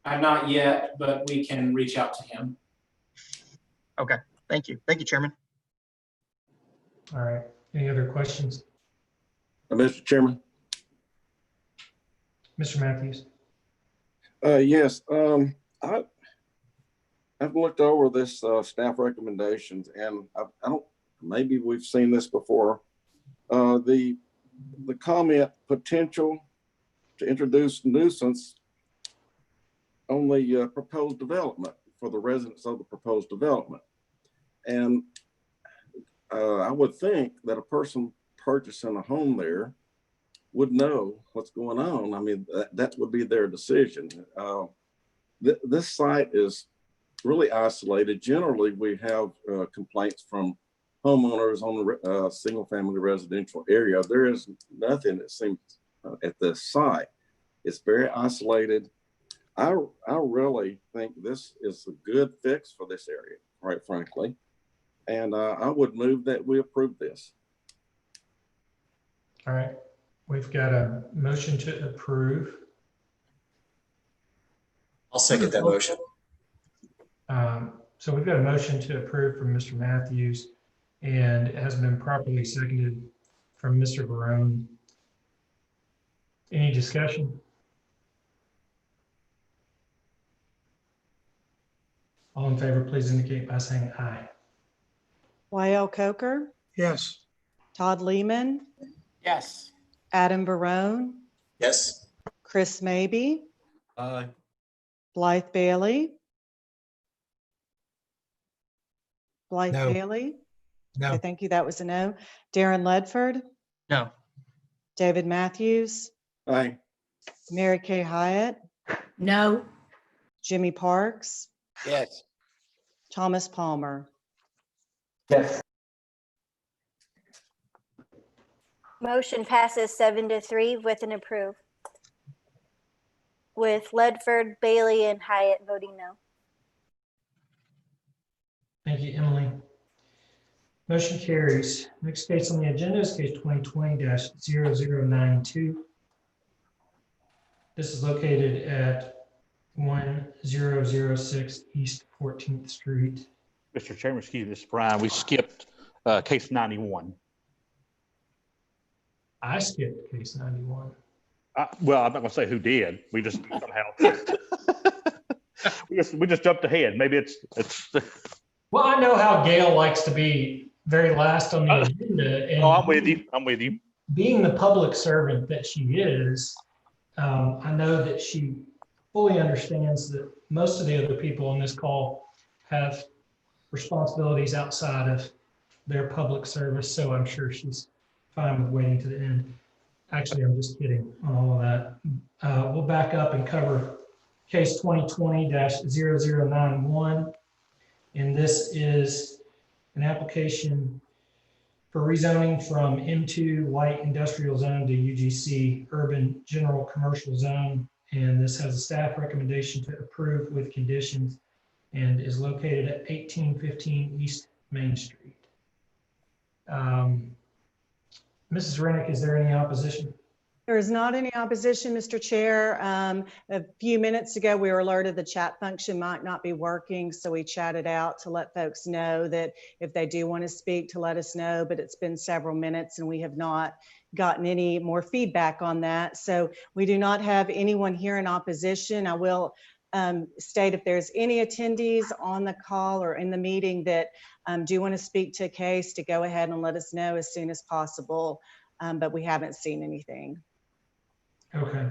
I've not yet, but we can reach out to him. Okay, thank you. Thank you, Chairman. All right, any other questions? Mr. Chairman. Mr. Matthews. Yes, I've looked over this staff recommendations, and I don't, maybe we've seen this before. The comment potential to introduce nuisance on the proposed development for the residents of the proposed development. And I would think that a person purchasing a home there would know what's going on. I mean, that would be their decision. This site is really isolated. Generally, we have complaints from homeowners on the single family residential area. There is nothing that seems at this site. It's very isolated. I really think this is a good fix for this area, quite frankly. And I would move that we approve this. All right, we've got a motion to approve. I'll second that motion. So we've got a motion to approve from Mr. Matthews, and it has been properly seconded from Mr. Barone. Any discussion? All in favor, please indicate by saying aye. Y.L. Coker, Yes. Todd Lehman, Yes. Adam Barone, Yes. Chris Maybe, Aye. Blythe Bailey. Blythe No. Bailey. No. Okay, thank you. That was a no. Darren Ledford, No. David Matthews, Aye. Mary Kay Hyatt, No. Jimmy Parks, Yes. Thomas Palmer. Yes. Motion passes 7-3 with an approve. With Ledford, Bailey, and Hyatt voting no. Thank you, Emily. Motion carries. Next case on the agenda is case 2020-0092. This is located at 1006 East 14th Street. Mr. Chairman, excuse me, this is Brian. We skipped case 91. I skipped case 91. Well, I'm not going to say who did. We just somehow we just jumped ahead. Maybe it's. Well, I know how Gail likes to be very last on the agenda. And Oh, I'm with you. I'm with you. being the public servant that she is, I know that she fully understands that most of the other people on this call have responsibilities outside of their public service. So I'm sure she's fine with waiting to the end. Actually, I'm just kidding on all of that. We'll back up and cover case 2020-0091. And this is an application for rezoning from M2 Light Industrial Zone to UGC Urban General Commercial Zone. And this has a staff recommendation to approve with conditions and is located at 1815 East Main Street. Mrs. Rennick, is there any opposition? There is not any opposition, Mr. Chair. A few minutes ago, we were alerted the chat function might not be working, so we chatted out to let folks know that if they do want to speak, to let us know, but it's been several minutes and we have not gotten any more feedback on that. So we do not have anyone here in opposition. I will state if there's any attendees on the call or in the meeting that do want to speak to a case, to go ahead and let us know as soon as possible, but we haven't seen anything. Okay.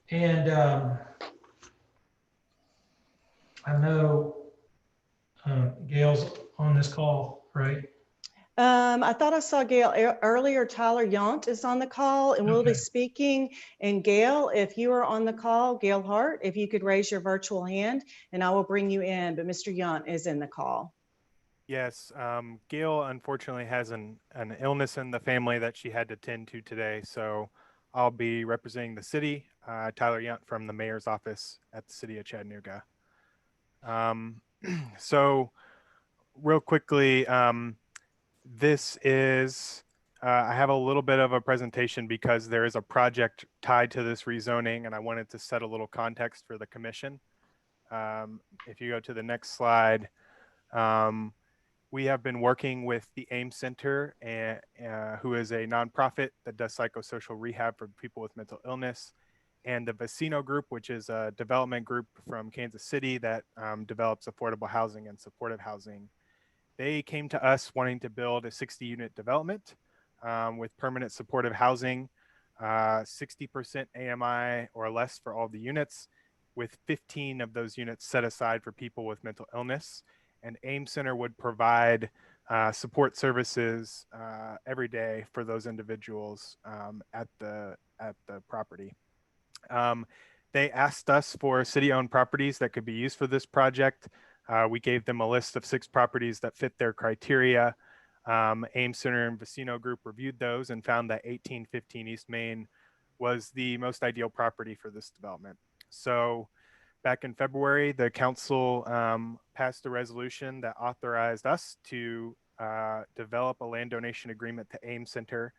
And I know Gail's on this call, right? I thought I saw Gail earlier. Tyler Yount is on the call and will be speaking. And Gail, if you are on the call, Gail Hart, if you could raise your virtual hand and I will bring you in, but Mr. Yount is in the call. Yes, Gail unfortunately has an illness in the family that she had to tend to today. So I'll be representing the city, Tyler Yount from the mayor's office at the city of Chattanooga. So real quickly, this is, I have a little bit of a presentation because there is a project tied to this rezoning and I wanted to set a little context for the commission. If you go to the next slide, we have been working with the AIM Center, who is a nonprofit that does psychosocial rehab for people with mental illness, and the Vecino Group, which is a development group from Kansas City that develops affordable housing and supportive housing. They came to us wanting to build a 60-unit development with permanent supportive housing, 60% AMI or less for all the units, with 15 of those units set aside for people with mental illness. And AIM Center would provide support services every day for those individuals at the property. They asked us for city-owned properties that could be used for this project. We gave them a list of 6 properties that fit their criteria. AIM Center and Vecino Group reviewed those and found that 1815 East Main was the most ideal property for this development. So back in February, the council passed a resolution that authorized us to develop a land donation agreement to AIM Center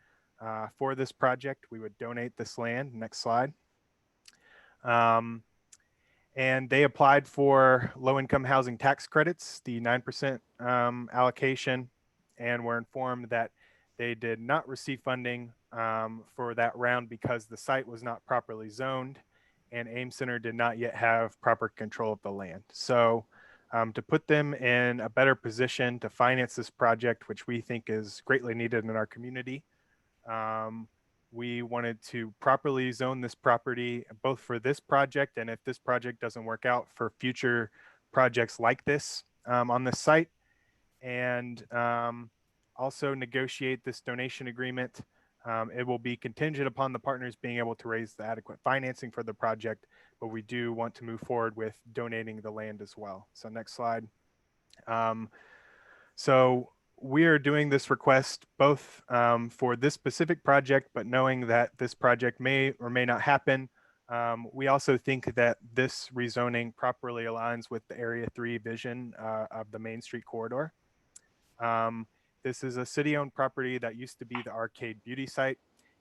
for this project. We would donate this land. Next slide. And they applied for low-income housing tax credits, the 9% allocation, and were informed that they did not receive funding for that round because the site was not properly zoned and AIM Center did not yet have proper control of the land. So to put them in a better position to finance this project, which we think is greatly needed in our community, we wanted to properly zone this property, both for this project and if this project doesn't work out, for future projects like this on this site, and also negotiate this donation agreement. It will be contingent upon the partners being able to raise the adequate financing for the project, but we do want to move forward with donating the land as well. So next slide. So we are doing this request both for this specific project, but knowing that this project may or may not happen. We also think that this rezoning properly aligns with the Area 3 vision of the Main Street corridor. This is a city-owned property that used to be the Arcade Beauty site.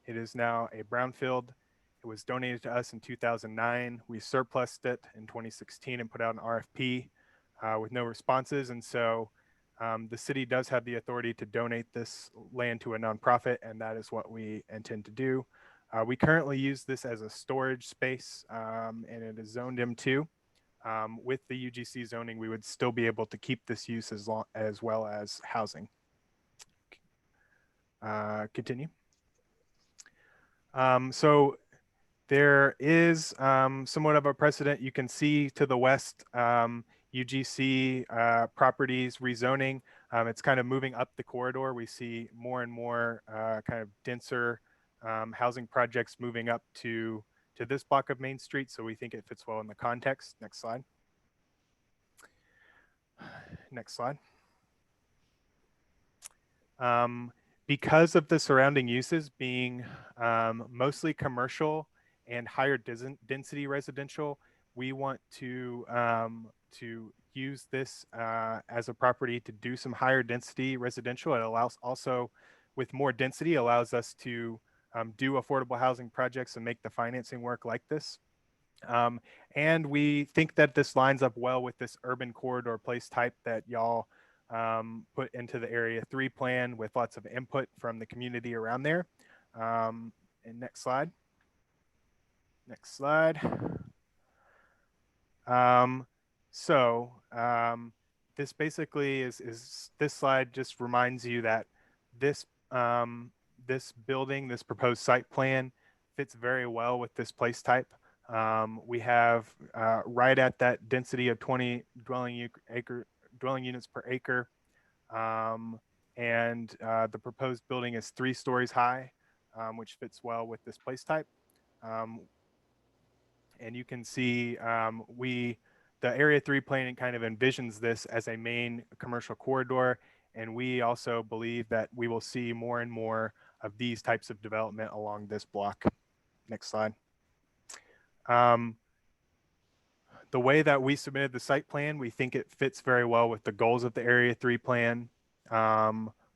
It is now a brownfield. It was donated to us in 2009. We surplused it in 2016 and put out an RFP with no responses. And so the city does have the authority to donate this land to a nonprofit, and that is what we intend to do. We currently use this as a storage space, and it is zoned M2. With the UGC zoning, we would still be able to keep this use as well as housing. Continue. So there is somewhat of a precedent. You can see to the west, UGC properties rezoning. It's kind of moving up the corridor. We see more and more kind of denser housing projects moving up to to this block of Main Street, so we think it fits well in the context. Next slide. Next slide. Because of the surrounding uses being mostly commercial and higher density residential, we want to use this as a property to do some higher density residential. It allows also, with more density, allows us to do affordable housing projects and make the financing work like this. And we think that this lines up well with this urban corridor place type that y'all put into the Area 3 plan with lots of input from the community around there. And next slide. Next slide. This basically is this slide just reminds you that this this building, this proposed site plan, fits very well with this place type. We have right at that density of 20 dwelling units per acre. The proposed building is 3 stories high, which fits well with this place type. And you can see the Area 3 plan kind of envisions this as a main commercial corridor. And we also believe that we will see more and more of these types of development along this block. Next slide. The way that we submitted the site plan, we think it fits very well with the goals of the Area 3 plan,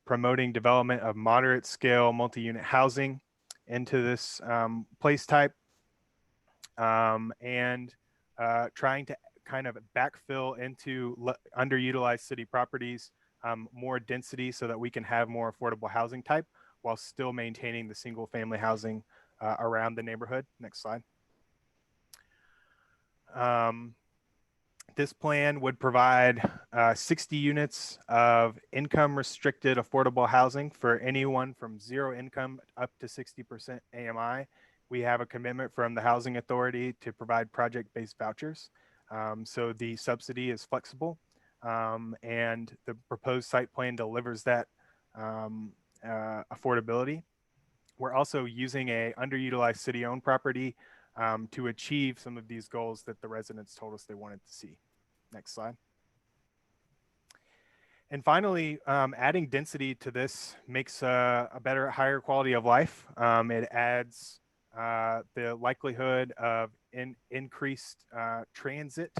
promoting development of moderate scale multi-unit housing into this place type, and trying to kind of backfill into underutilized city properties, more density so that we can have more affordable housing type while still maintaining the single family housing around the neighborhood. Next slide. This plan would provide 60 units of income restricted affordable housing for anyone from 0 income up to 60% AMI. We have a commitment from the Housing Authority to provide project-based vouchers. So the subsidy is flexible, and the proposed site plan delivers that affordability. We're also using a underutilized city-owned property to achieve some of these goals that the residents told us they wanted to see. Next slide. And finally, adding density to this makes a better, higher quality of life. It adds the likelihood of increased transit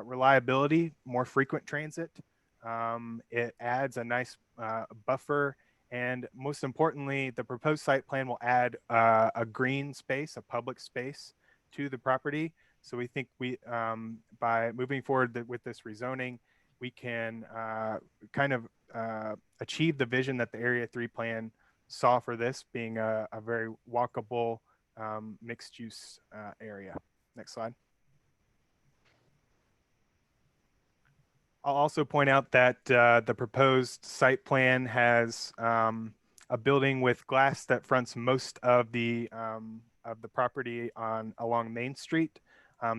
reliability, more frequent transit. It adds a nice buffer. And most importantly, the proposed site plan will add a green space, a public space to the property. So we think by moving forward with this rezoning, we can kind of achieve the vision that the Area 3 plan saw for this being a very walkable mixed use area. Next slide. I'll also point out that the proposed site plan has a building with glass that fronts most of the property along Main Street.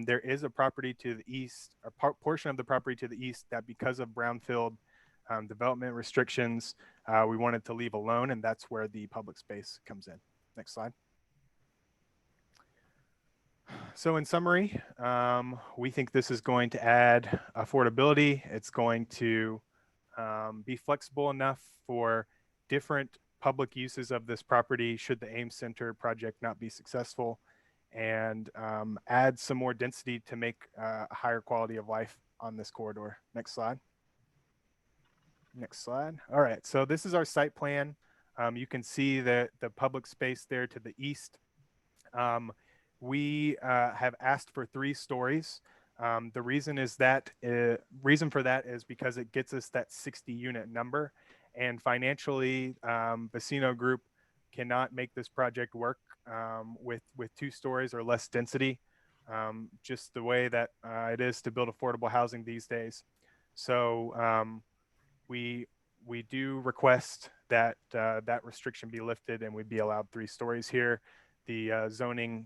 There is a property to the east, a portion of the property to the east that, because of brownfield development restrictions, we wanted to leave alone, and that's where the public space comes in. Next slide. So in summary, we think this is going to add affordability. It's going to be flexible enough for different public uses of this property should the Ames Center project not be successful, and add some more density to make a higher quality of life on this corridor. Next slide. Next slide. All right, so this is our site plan. You can see the public space there to the east. We have asked for 3 stories. The reason for that is because it gets us that 60 unit number, and financially, Vecino Group cannot make this project work with 2 stories or less density, just the way that it is to build affordable housing these days. So we do request that that restriction be lifted and we'd be allowed 3 stories here. The zoning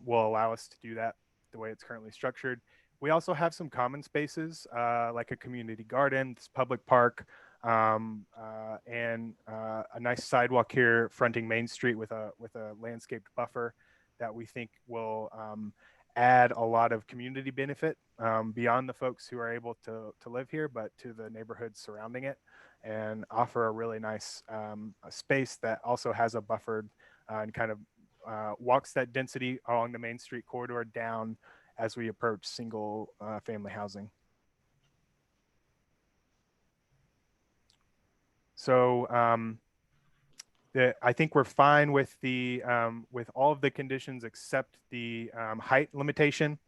will allow us to do that the way it's currently structured. We also have some common spaces like a community garden, this public park, and a nice sidewalk here fronting Main Street with a landscaped buffer. that we think will add a lot of community benefit beyond the folks who are able to live here, but to the neighborhoods surrounding it, and offer a really nice space that also has a buffered and kind of walks that density along the Main Street corridor down as we approach single family housing. So I think we're fine with the with all of the conditions except the height limitation.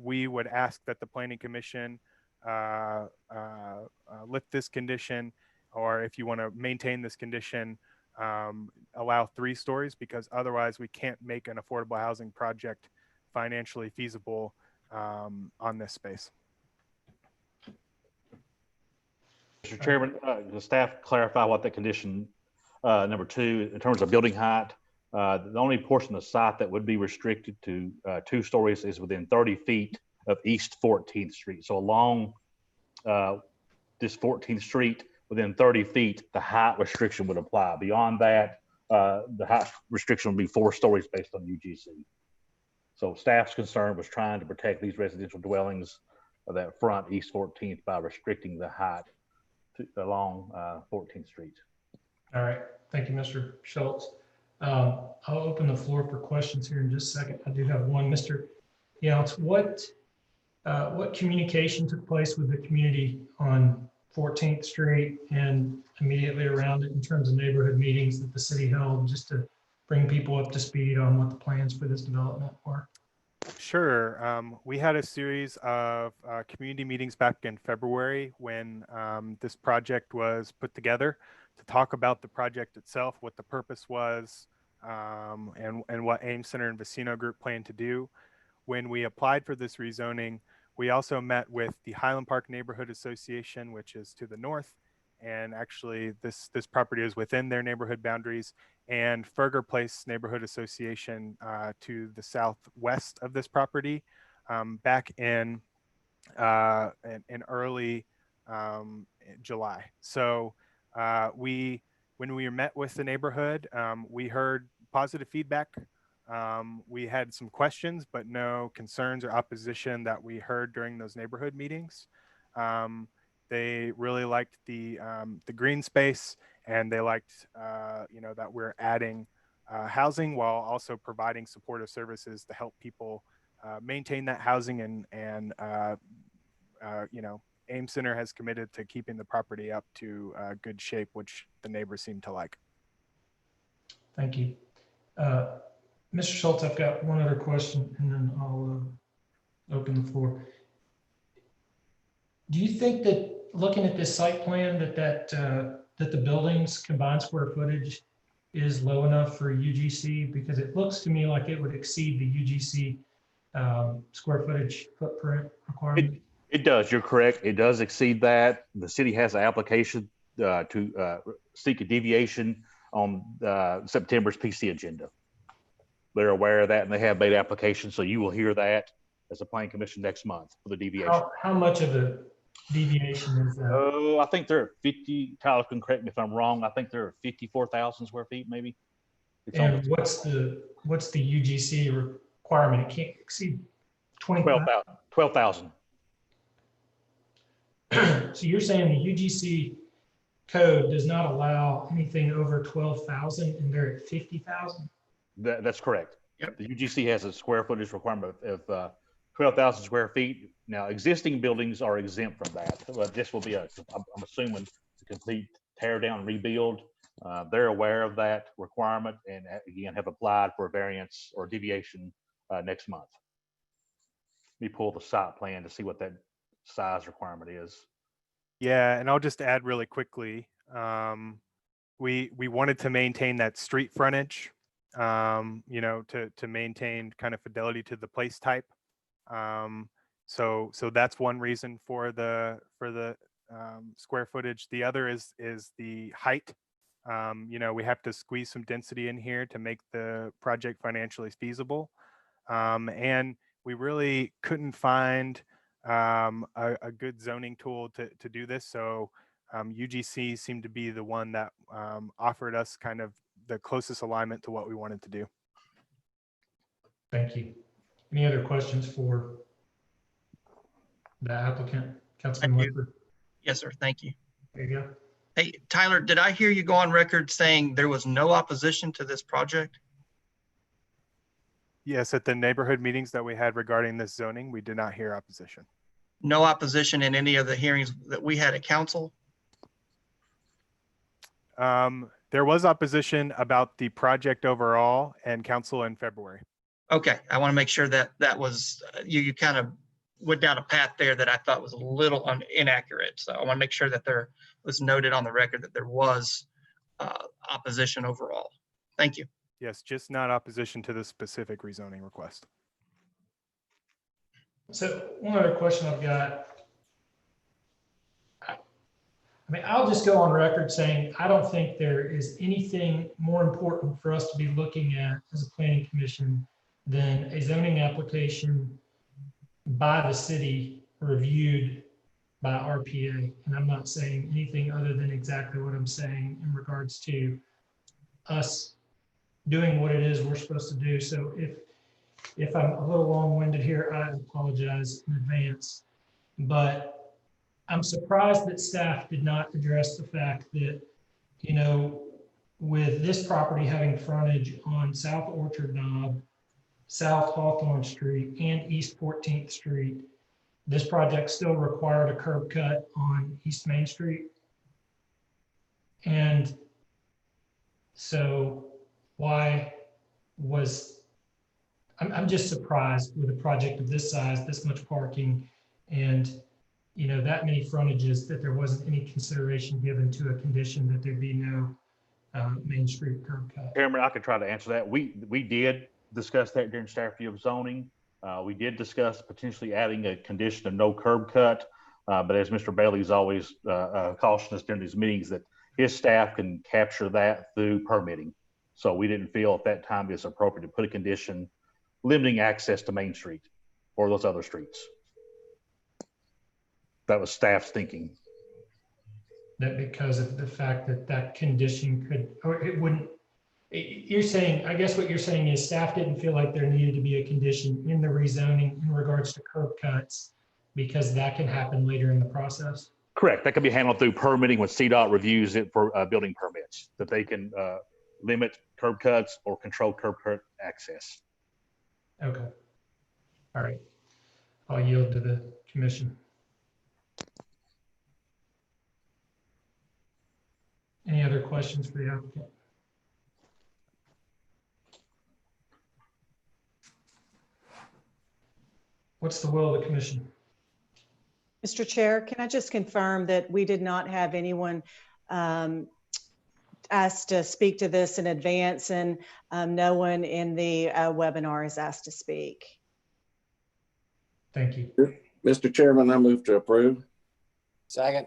We would ask that the Planning Commission lift this condition, or if you want to maintain this condition, allow 3 stories, because otherwise we can't make an affordable housing project financially feasible on this space. Mr. Chairman, the staff clarify what that condition number 2 in terms of building height. The only portion of the site that would be restricted to 2 stories is within 30 feet of East 14th Street. So along this 14th Street, within 30 feet, the height restriction would apply. Beyond that, the height restriction would be 4 stories based on UGC. So staff's concern was trying to protect these residential dwellings of that front East 14th by restricting the height along 14th Street. All right, thank you, Mr. Schultz. I'll open the floor for questions here in just a second. I do have one. Mr. Yountz, what communication took place with the community on 14th Street and immediately around it in terms of neighborhood meetings that the city held, just to bring people up to speed on what the plans for this development were? Sure. We had a series of community meetings back in February when this project was put together to talk about the project itself, what the purpose was, and what Ames Center and Vecino Group planned to do. When we applied for this rezoning, we also met with the Highland Park Neighborhood Association, which is to the north, and actually this property is within their neighborhood boundaries, and Ferger Place Neighborhood Association to the southwest of this property, back in early July. So when we met with the neighborhood, we heard positive feedback. We had some questions, but no concerns or opposition that we heard during those neighborhood meetings. They really liked the green space, and they liked that we're adding housing while also providing supportive services to help people maintain that housing, and Ames Center has committed to keeping the property up to good shape, which the neighbors seem to like. Thank you. Mr. Schultz, I've got one other question, and then I'll open the floor. Do you think that looking at this site plan that the building's combined square footage is low enough for UGC? Because it looks to me like it would exceed the UGC square footage footprint requirement. It does. You're correct. It does exceed that. The city has an application to seek a deviation on September's PC agenda. They're aware of that, and they have made applications. So you will hear that as a planning commission next month for the deviation. How much of a deviation is that? Oh, I think they're at 50. Tyler can correct me if I'm wrong. I think they're at 54,000 square feet, maybe. And what's the UGC requirement? It can't exceed 12,000. So you're saying the UGC code does not allow anything over 12,000, and they're at 50,000? That's correct. Yep. The UGC has a square footage requirement of 12,000 square feet. Now, existing buildings are exempt from that, but this will be I'm assuming, a complete tear down, rebuild. They're aware of that requirement, and again, have applied for a variance or deviation next month. Let me pull the site plan to see what that size requirement is. Yeah, and I'll just add really quickly, we wanted to maintain that street frontage, to maintain kind of fidelity to the place type. So that's one reason for the square footage. The other is the height. We have to squeeze some density in here to make the project financially feasible. And we really couldn't find a good zoning tool to do this. So UGC seemed to be the one that offered us kind of the closest alignment to what we wanted to do. Thank you. Any other questions for the applicant? Councilman Thank you. Lippert? Yes, sir. Thank you. There you go. Hey, Tyler, did I hear you go on record saying there was no opposition to this project? Yes, at the neighborhood meetings that we had regarding this zoning, we did not hear opposition. No opposition in any of the hearings that we had at council? There was opposition about the project overall and council in February. Okay, I want to make sure that that was, you kind of went down a path there that I thought was a little inaccurate. So I want to make sure that there was noted on the record that there was opposition overall. Thank you. Yes, just not opposition to the specific rezoning request. So one other question I've got. I mean, I'll just go on record saying, I don't think there is anything more important for us to be looking at as a planning commission than a zoning application by the city reviewed by RPA. And I'm not saying anything other than exactly what I'm saying in regards to us doing what it is we're supposed to do. So if I'm a little long-winded here, I apologize in advance. But I'm surprised that staff did not address the fact that, you know, with this property having frontage on South Orchard Knob, South Hawthorne Street, and East 14th Street, this project still required a curb cut on East Main Street. And so why was, I'm just surprised with a project of this size, this much parking, and you know, that many frontages, that there wasn't any consideration given to a condition that there be no Main Street curb cut. Chairman, I could try to answer that. We did discuss that during staff review of zoning. We did discuss potentially adding a condition of no curb cut, but as Mr. Bailey's always cautioned us during these meetings, that his staff can capture that through permitting. So we didn't feel at that time it's appropriate to put a condition limiting access to Main Street or those other streets. That was staff's thinking. That because of the fact that that condition could, or it wouldn't, you're saying, I guess what you're saying is staff didn't feel like there needed to be a condition in the rezoning in regards to curb cuts because that can happen later in the process? Correct. That can be handled through permitting when CDOT reviews it for building permits, that they can limit curb cuts or control curb cut access. Okay. All right. I'll yield to the commission. Any other questions for the applicant? What's the will of the commission? Mr. Chair, can I just confirm that we did not have anyone asked to speak to this in advance, and no one in the webinar is asked to speak? Thank you. Mr. Chairman, I move to approve. Second.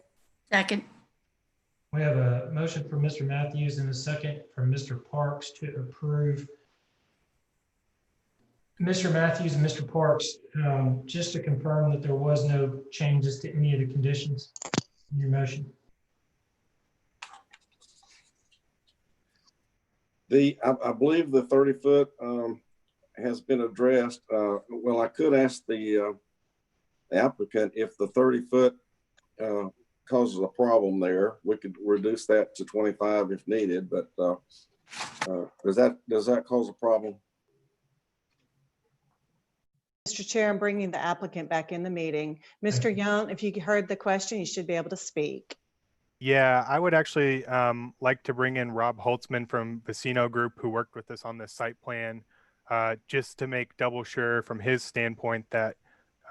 Second. We have a motion from Mr. Matthews and a second from Mr. Parks to approve. Mr. Matthews and Mr. Parks, just to confirm that there was no changes to any of the conditions in your motion. I believe the 30-foot has been addressed. Well, I could ask the applicant if the 30-foot causes a problem there. We could reduce that to 25 if needed, but does that cause a problem? Mr. Chair, I'm bringing the applicant back in the meeting. Mr. Young, if you heard the question, you should be able to speak. Yeah, I would actually like to bring in Rob Holtzman from Vecino Group, who worked with us on this site plan, just to make double sure from his standpoint that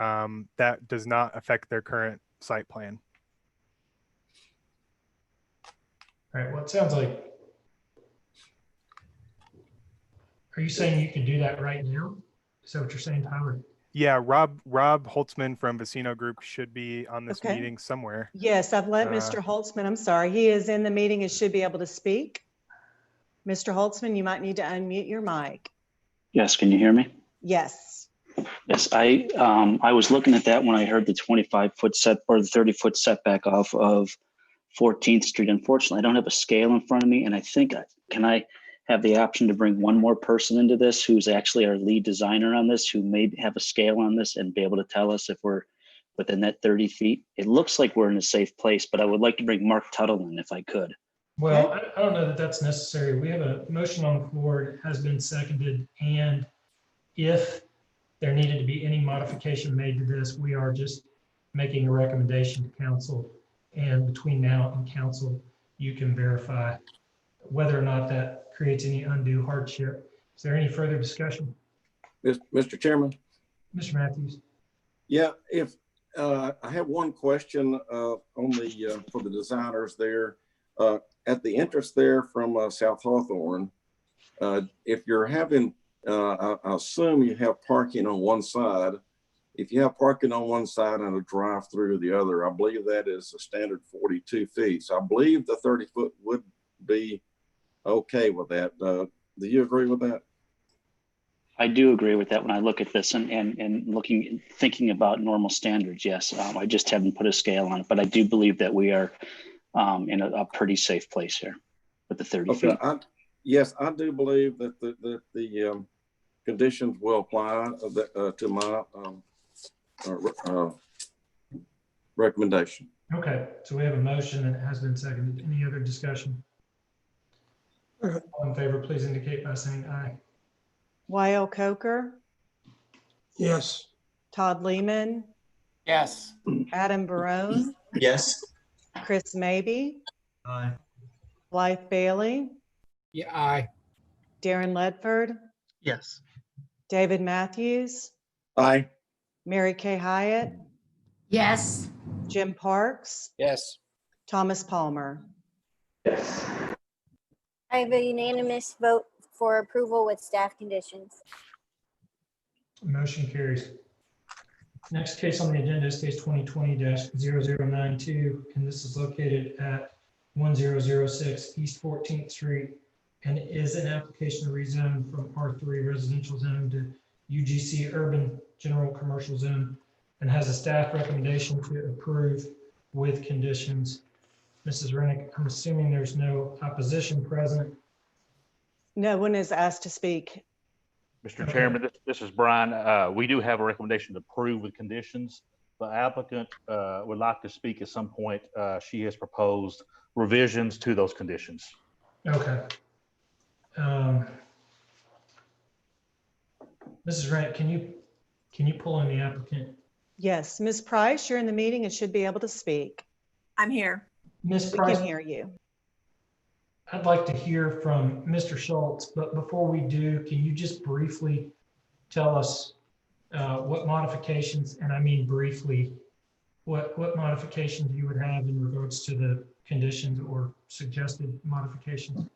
that does not affect their current site plan. All right, well, it sounds like, are you saying you can do that right now? Is that what you're saying, Tyler? Yeah, Rob Holtzman from Vecino Group should be on this meeting somewhere. Yes, I've let Mr. Holtzman, I'm sorry, he is in the meeting and should be able to speak. Mr. Holtzman, you might need to unmute your mic. Yes, can you hear me? Yes. Yes, I was looking at that when I heard the 25-foot set or the 30-foot setback off of 14th Street. Unfortunately, I don't have a scale in front of me, and I think have the option to bring one more person into this who's actually our lead designer on this, who may have a scale on this and be able to tell us if we're within that 30 feet. It looks like we're in a safe place, but I would like to bring Mark Tuttle in if I could. Well, I don't know that that's necessary. We have a motion on the floor, it has been seconded, and if there needed to be any modification made to this, we are just making a recommendation to council. And between now and council, you can verify whether or not that creates any undue hardship. Is there any further discussion? Mr. Chairman? Mr. Matthews? Yeah, if I have one question on the for the designers there. At the entrance there from South Hawthorne, if you're having, I assume you have parking on one side. If you have parking on one side and a drive-through the other, I believe that is a standard 42 feet. So I believe the 30 foot would be okay with that. Do you agree with that? I do agree with that when I look at this and thinking about normal standards. Yes, I just haven't put a scale on it, but I do believe that we are in a pretty safe place here with the 30 feet. Yes, I do believe that the conditions will apply to my recommendation. Okay, so we have a motion and it has been seconded. Any other discussion? All in favor, please indicate by saying aye. Wyle Coker, Yes. Todd Lehman, Yes. Adam Barone, Yes. Chris Maybe, Aye. Blythe Bailey, Yeah, aye. Darren Ledford, Yes. David Matthews, Aye. Mary Kay Hyatt, Yes. Jim Parks, Yes. Thomas Palmer. Yes. I have a unanimous vote for approval with staff conditions. Motion carries. Next case on the agenda is case 2020-0092, and this is located at 1006 East 14th Street, and is an application to rezone from R3 residential zone to UGC urban general commercial zone, and has a staff recommendation to approve with conditions. Mrs. Rennick, I'm assuming there's no opposition present. No one is asked to speak. Mr. Chairman, this is Brian. We do have a recommendation to approve with conditions. The applicant would like to speak at some point. She has proposed revisions to those conditions. Okay. Mrs. Rennick, can you pull in the applicant? Yes, Ms. Price, you're in the meeting and should be able to speak. I'm here. Ms. We Price, can hear you. I'd like to hear from Mr. Schultz, but before we do, can you just briefly tell us what modifications, and I mean briefly, what modifications you would have in regards to the conditions or suggested modifications?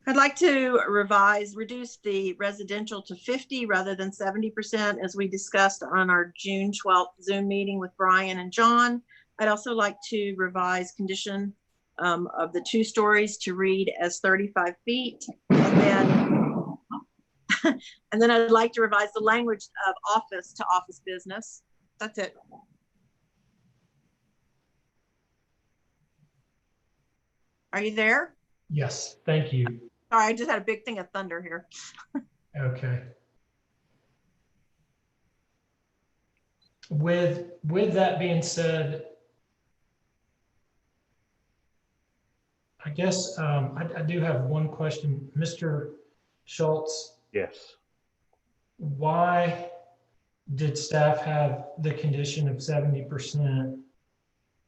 I'd like to reduce the residential to 50 rather than 70%, as we discussed on our June 12th Zoom meeting with Brian and John. I'd also like to revise condition of the 2 stories to read as 35 feet. And then I'd like to revise the language of office to office business. That's it. Are you there? Yes, thank you. Sorry, I just had a big thing of thunder here. Okay. With that being said, I guess I do have one question. Mr. Schultz, Yes. why did staff have the condition of 70%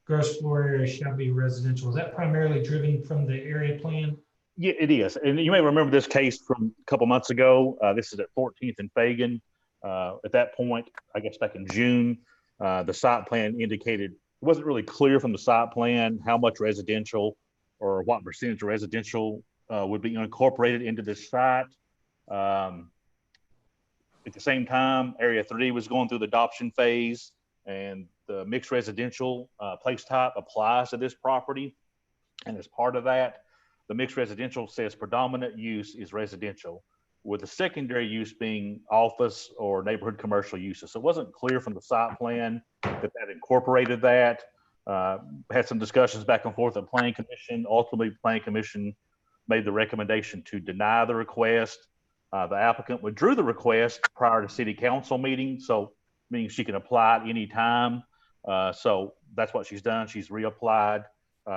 gross floor area shall be residential? Is that primarily driven from the area plan? Yeah, it is. And you may remember this case from a couple months ago. This is at 14th and Fagan. At that point, I guess back in June, the site plan indicated, it wasn't really clear from the site plan how much residential or what percentage of residential would be incorporated into this site. At the same time, Area 3 was going through the adoption phase, and the mixed residential place type applies to this property. And as part of that, the mixed residential says predominant use is residential, with the secondary use being office or neighborhood commercial uses. So it wasn't clear from the site plan that incorporated that. Had some discussions back and forth at Planning Commission. Ultimately, Planning Commission made the recommendation to deny the request. The applicant withdrew the request prior to city council meeting, so meaning she can apply at any time. So that's what she's done. She's reapplied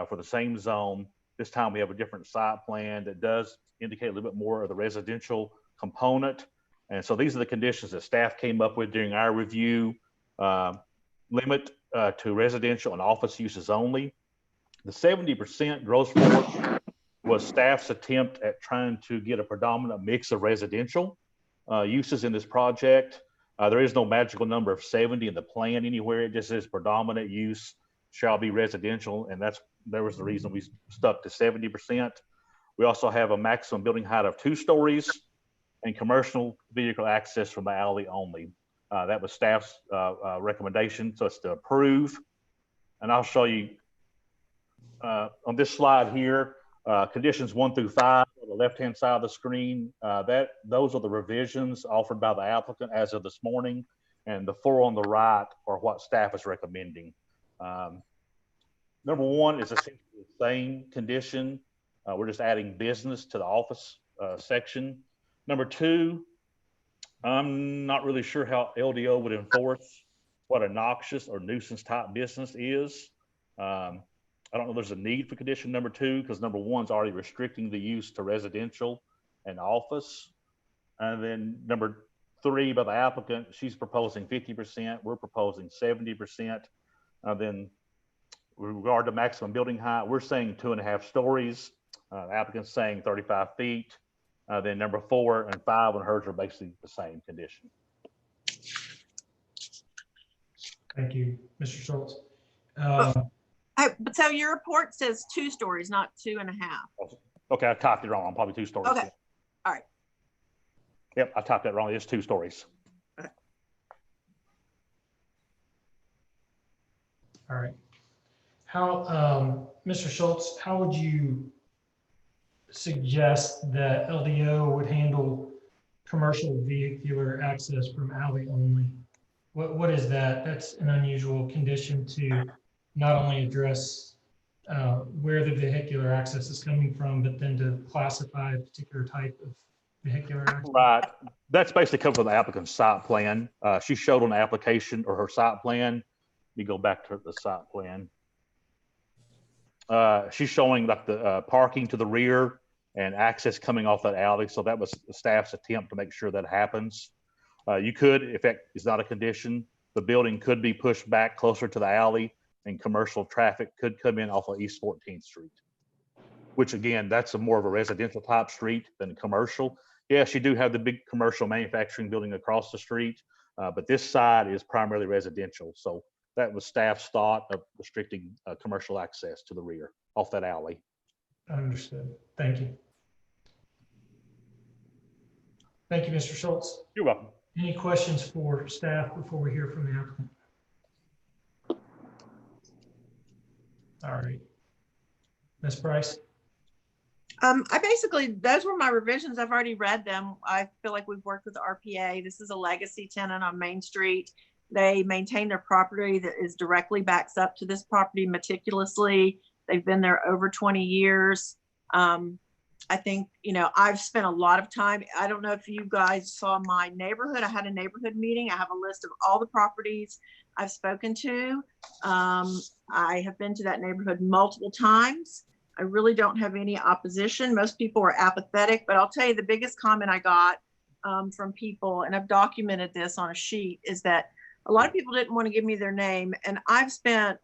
for the same zone. This time we have a different site plan that does indicate a little bit more of the residential component. And so these are the conditions that staff came up with during our review. Limit to residential and office uses only. The 70% gross floor was staff's attempt at trying to get a predominant mix of residential uses in this project. There is no magical number of 70 in the plan anywhere. It just says predominant use shall be residential, and there was the reason we stuck to 70%. We also have a maximum building height of 2 stories and commercial vehicle access from the alley only. That was staff's recommendation, so it's to approve. And I'll show you on this slide here, conditions 1 through 5 on the left-hand side of the screen. Those are the revisions offered by the applicant as of this morning, and the 4 on the right are what staff is recommending. Number 1 is essentially the same condition. We're just adding business to the office section. Number 2, I'm not really sure how LDO would enforce what a noxious or nuisance type business is. I don't know if there's a need for condition number 2 because number 1 is already restricting the use to residential and office. And then number 3 by the applicant, she's proposing 50%, we're proposing 70%. Then with regard to maximum building height, we're saying 2.5 stories. The applicant's saying 35 feet. Then number 4 and 5 on hers are basically the same condition. Thank you, Mr. Schultz. But so your report says 2 stories, not 2.5. Okay, I typed it wrong. I'm probably 2 stories. Okay, all right. Yep, I typed that wrong. It's 2 stories. Okay. All right. How, Mr. Schultz, how would you suggest that LDO would handle commercial vehicular access from alley only? What is that? That's an unusual condition to not only address where the vehicular access is coming from, but then to classify a particular type of vehicular access. Right. That's basically covered with the applicant's site plan. She showed on the application or her site plan. You go back to the site plan. She's showing like the parking to the rear and access coming off that alley. So that was the staff's attempt to make sure that happens. You could, if that is not a condition, the building could be pushed back closer to the alley and commercial traffic could come in off of East 14th Street, which again, that's more of a residential type street than commercial. Yes, you do have the big commercial manufacturing building across the street, but this side is primarily residential. So that was staff's thought of restricting commercial access to the rear off that alley. Understood. Thank you. Thank you, Mr. Schultz. You're welcome. Any questions for staff before we hear from the applicant? All right. Ms. Price? Those were my revisions. I've already read them. I feel like we've worked with the RPA. This is a legacy tenant on Main Street. They maintain their property that is directly backs up to this property meticulously. They've been there over 20 years. I think, I've spent a lot of time. I don't know if you guys saw my neighborhood. I had a neighborhood meeting. I have a list of all the properties I've spoken to. I have been to that neighborhood multiple times. I really don't have any opposition. Most people are apathetic, but I'll tell you the biggest comment I got from people, and I've documented this on a sheet, is that a lot of people didn't want to give me their name. And I've been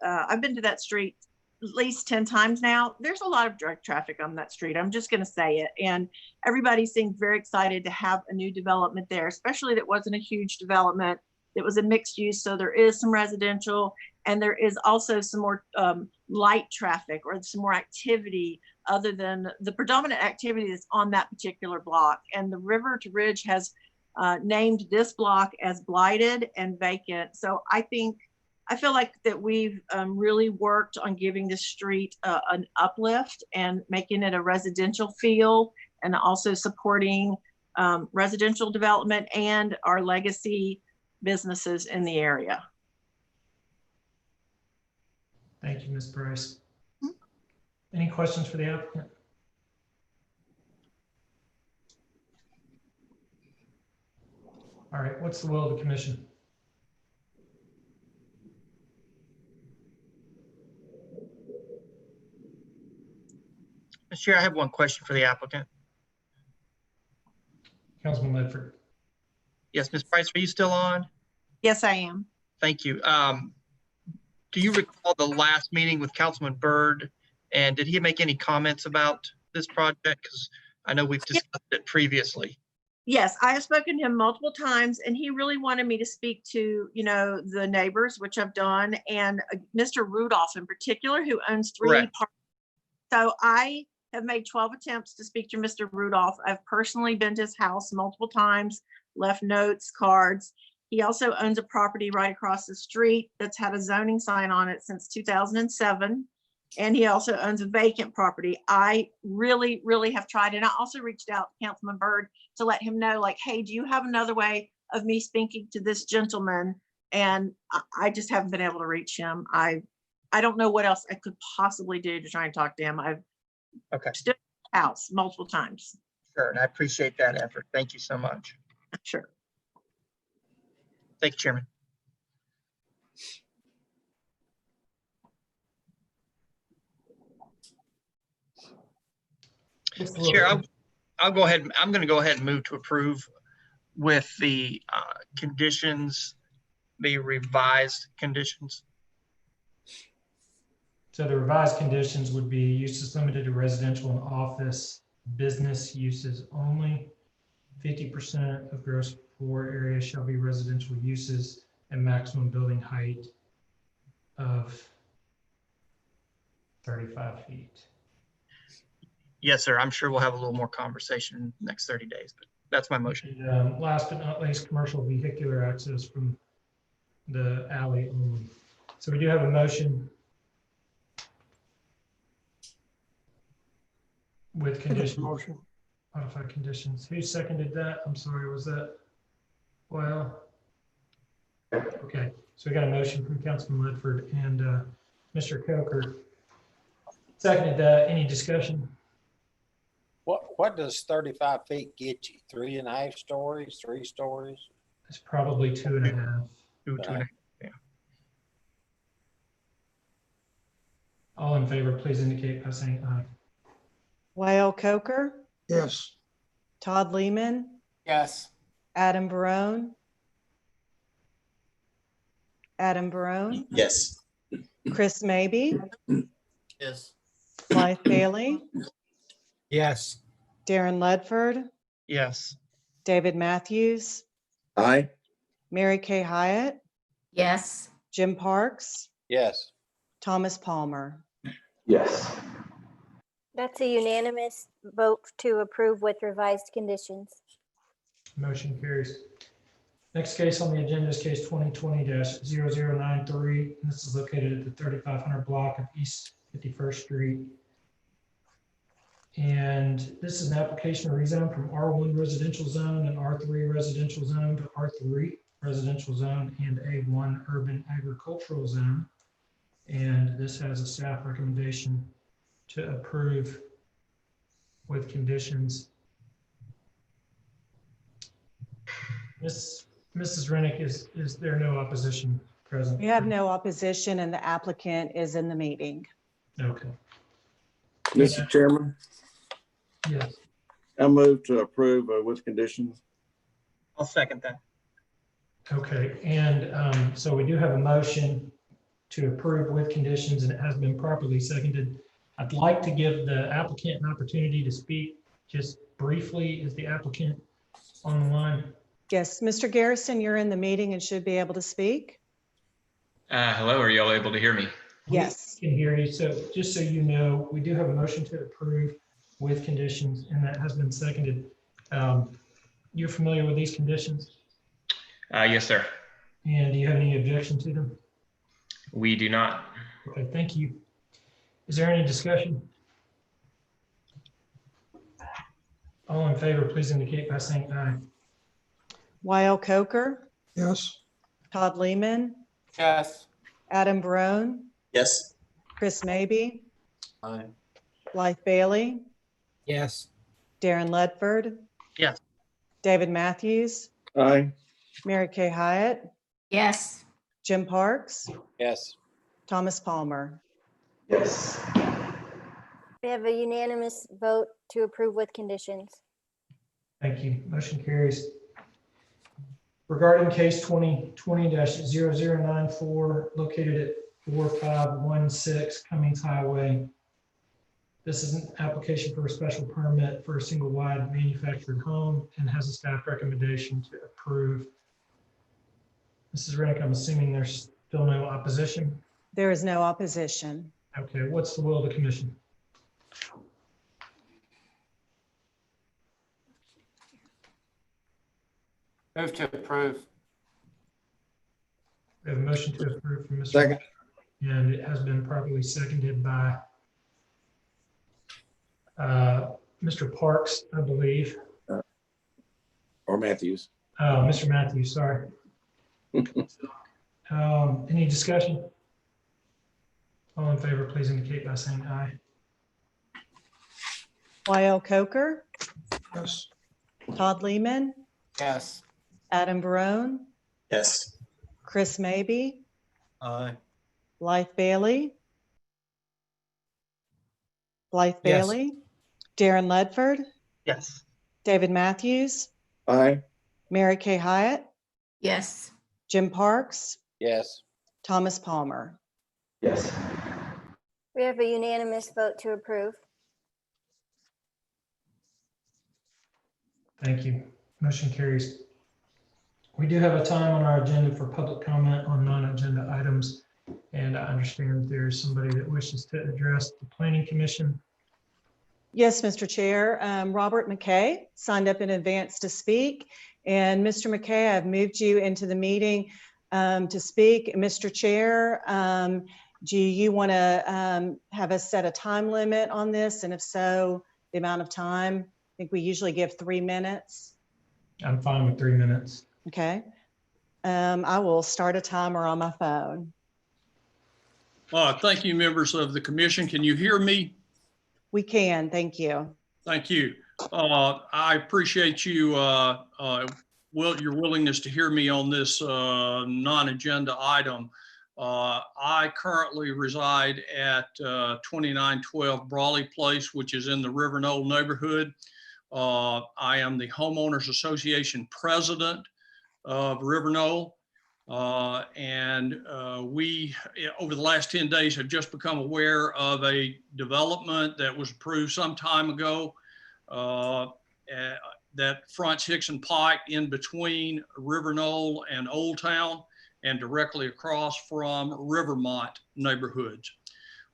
to that street at least 10 times now. There's a lot of drug traffic on that street. I'm just going to say it. And everybody seemed very excited to have a new development there, especially that wasn't a huge development. It was a mixed use. So there is some residential and there is also some more light traffic or some more activity other than the predominant activity that's on that particular block. And the River to Ridge has named this block as blighted and vacant. So I feel like that we've really worked on giving this street an uplift and making it a residential feel, and also supporting residential development and our legacy businesses in the area. Thank you, Ms. Price. Any questions for the applicant? All right, what's the will of the commission? Mr. Chair, I have one question for the applicant. Councilman Ledford. Yes, Ms. Price, are you still on? Yes, I am. Thank you. Do you recall the last meeting with Councilman Byrd? And did he make any comments about this project? Because I know we've discussed it previously. Yes, I have spoken to him multiple times, and he really wanted me to speak to, the neighbors, which I've done, and Mr. Rudolph in particular, who owns 3 Correct. parks. So I have made 12 attempts to speak to Mr. Rudolph. I've personally been to his house multiple times, left notes, cards. He also owns a property right across the street that's had a zoning sign on it since 2007. And he also owns a vacant property. I really, really have tried. And I also reached out to Councilman Byrd to let him know, like, hey, do you have another way of me speaking to this gentleman? And I just haven't been able to reach him. I don't know what else I could possibly do to try and talk to him. I've stood at his house multiple times. Sure, and I appreciate that effort. Thank you so much. Sure. Thank you, Chairman. Chair, I'll go ahead. I'm going to go ahead and move to approve with the conditions, the revised conditions. So the revised conditions would be uses limited to residential and office business uses only. 50% of gross floor area shall be residential uses, and maximum building height of 35 feet. Yes, sir. I'm sure we'll have a little more conversation in the next 30 days, but that's my motion. And, last but not least, commercial vehicular access from the alley only. So we do have a motion with conditions. Motion. Modified conditions. Who seconded that? I'm sorry, was that? Well, okay. So we got a motion from Councilman Ledford and Mr. Coker seconded that. Any discussion? What does 35 feet get you? 3.5 stories, 3 stories? It's probably 2.5. Two and a half. Yeah. All in favor, please indicate by saying aye. Wael Coker, Yes. Todd Lehman, Yes. Adam Barone. Adam Barone, Yes. Chris Maybe, Yes. Blythe Bailey, Yes. Darren Ledford, Yes. David Matthews, Aye. Mary Kay Hyatt, Yes. Jim Parks, Yes. Thomas Palmer. Yes. That's a unanimous vote to approve with revised conditions. Motion carries. Next case on the agenda is case 2020-0093. This is located at the 3500 block of East 51st Street. And this is an application to rezone from R1 residential zone and R3 residential zone to R3 residential zone and A1 urban agricultural zone. And this has a staff recommendation to approve with conditions. Mrs. Rennick, is there no opposition present? We have no opposition and the applicant is in the meeting. Okay. Mr. Chairman, Yes. I move to approve with conditions. I'll second that. Okay, and so we do have a motion to approve with conditions, and it has been properly seconded. I'd like to give the applicant an opportunity to speak just briefly. Is the applicant on the line? Yes, Mr. Garrison, you're in the meeting and should be able to speak. Hello, are you all able to hear me? Yes. We can hear you. So just so you know, we do have a motion to approve with conditions, and that has been seconded. You're familiar with these conditions? Yes, sir. And do you have any objection to them? We do not. Okay, thank you. Is there any discussion? All in favor, please indicate by saying aye. Wael Coker, Yes. Todd Lehman, Yes. Adam Barone, Yes. Chris Maybe, Aye. Blythe Bailey, Yes. Darren Ledford, Yes. David Matthews, Aye. Mary Kay Hyatt, Yes. Jim Parks, Yes. Thomas Palmer. Yes. We have a unanimous vote to approve with conditions. Thank you. Motion carries. Regarding case 2020-0094 located at 4516 Cummings Highway. This is an application for a special permit for a single wide manufactured home and has a staff recommendation to approve. Mrs. Rennick, I'm assuming there's still no opposition? There is no opposition. Okay, what's the will of the commission? Move to approve. We have a motion to approve from Mr. Second. And it has been properly seconded by Mr. Parks, I believe. Or Matthews. Mr. Matthews, sorry. Any discussion? All in favor, please indicate by saying aye. YL Coker, Yes. Todd Lehman, Yes. Adam Barone, Yes. Chris Maybe, Aye. Blythe Bailey. Blythe Yes. Bailey, Darren Ledford, Yes. David Matthews, Aye. Mary Kay Hyatt, Yes. Jim Parks, Yes. Thomas Palmer. Yes. We have a unanimous vote to approve. Thank you. Motion carries. We do have a time on our agenda for public comment on non-agenda items. And I understand there's somebody that wishes to address the Planning Commission. Yes, Mr. Chair. Robert McKay signed up in advance to speak. And Mr. McKay, I've moved you into the meeting to speak. Mr. Chair, do you want to have us set a time limit on this? And if so, the amount of time? I think we usually give 3 minutes. I'm fine with 3 minutes. Okay. I will start a timer on my phone. Thank you, members of the commission. Can you hear me? We can, thank you. Thank you. I appreciate you, your willingness to hear me on this non-agenda item. I currently reside at 2912 Brawley Place, which is in the River Knoll neighborhood. I am the Homeowners Association president of River Knoll. We, over the last 10 days, have just become aware of a development that was approved some time ago that fronts Hickson Pike in between River Knoll and Old Town and directly across from Rivermont neighborhoods.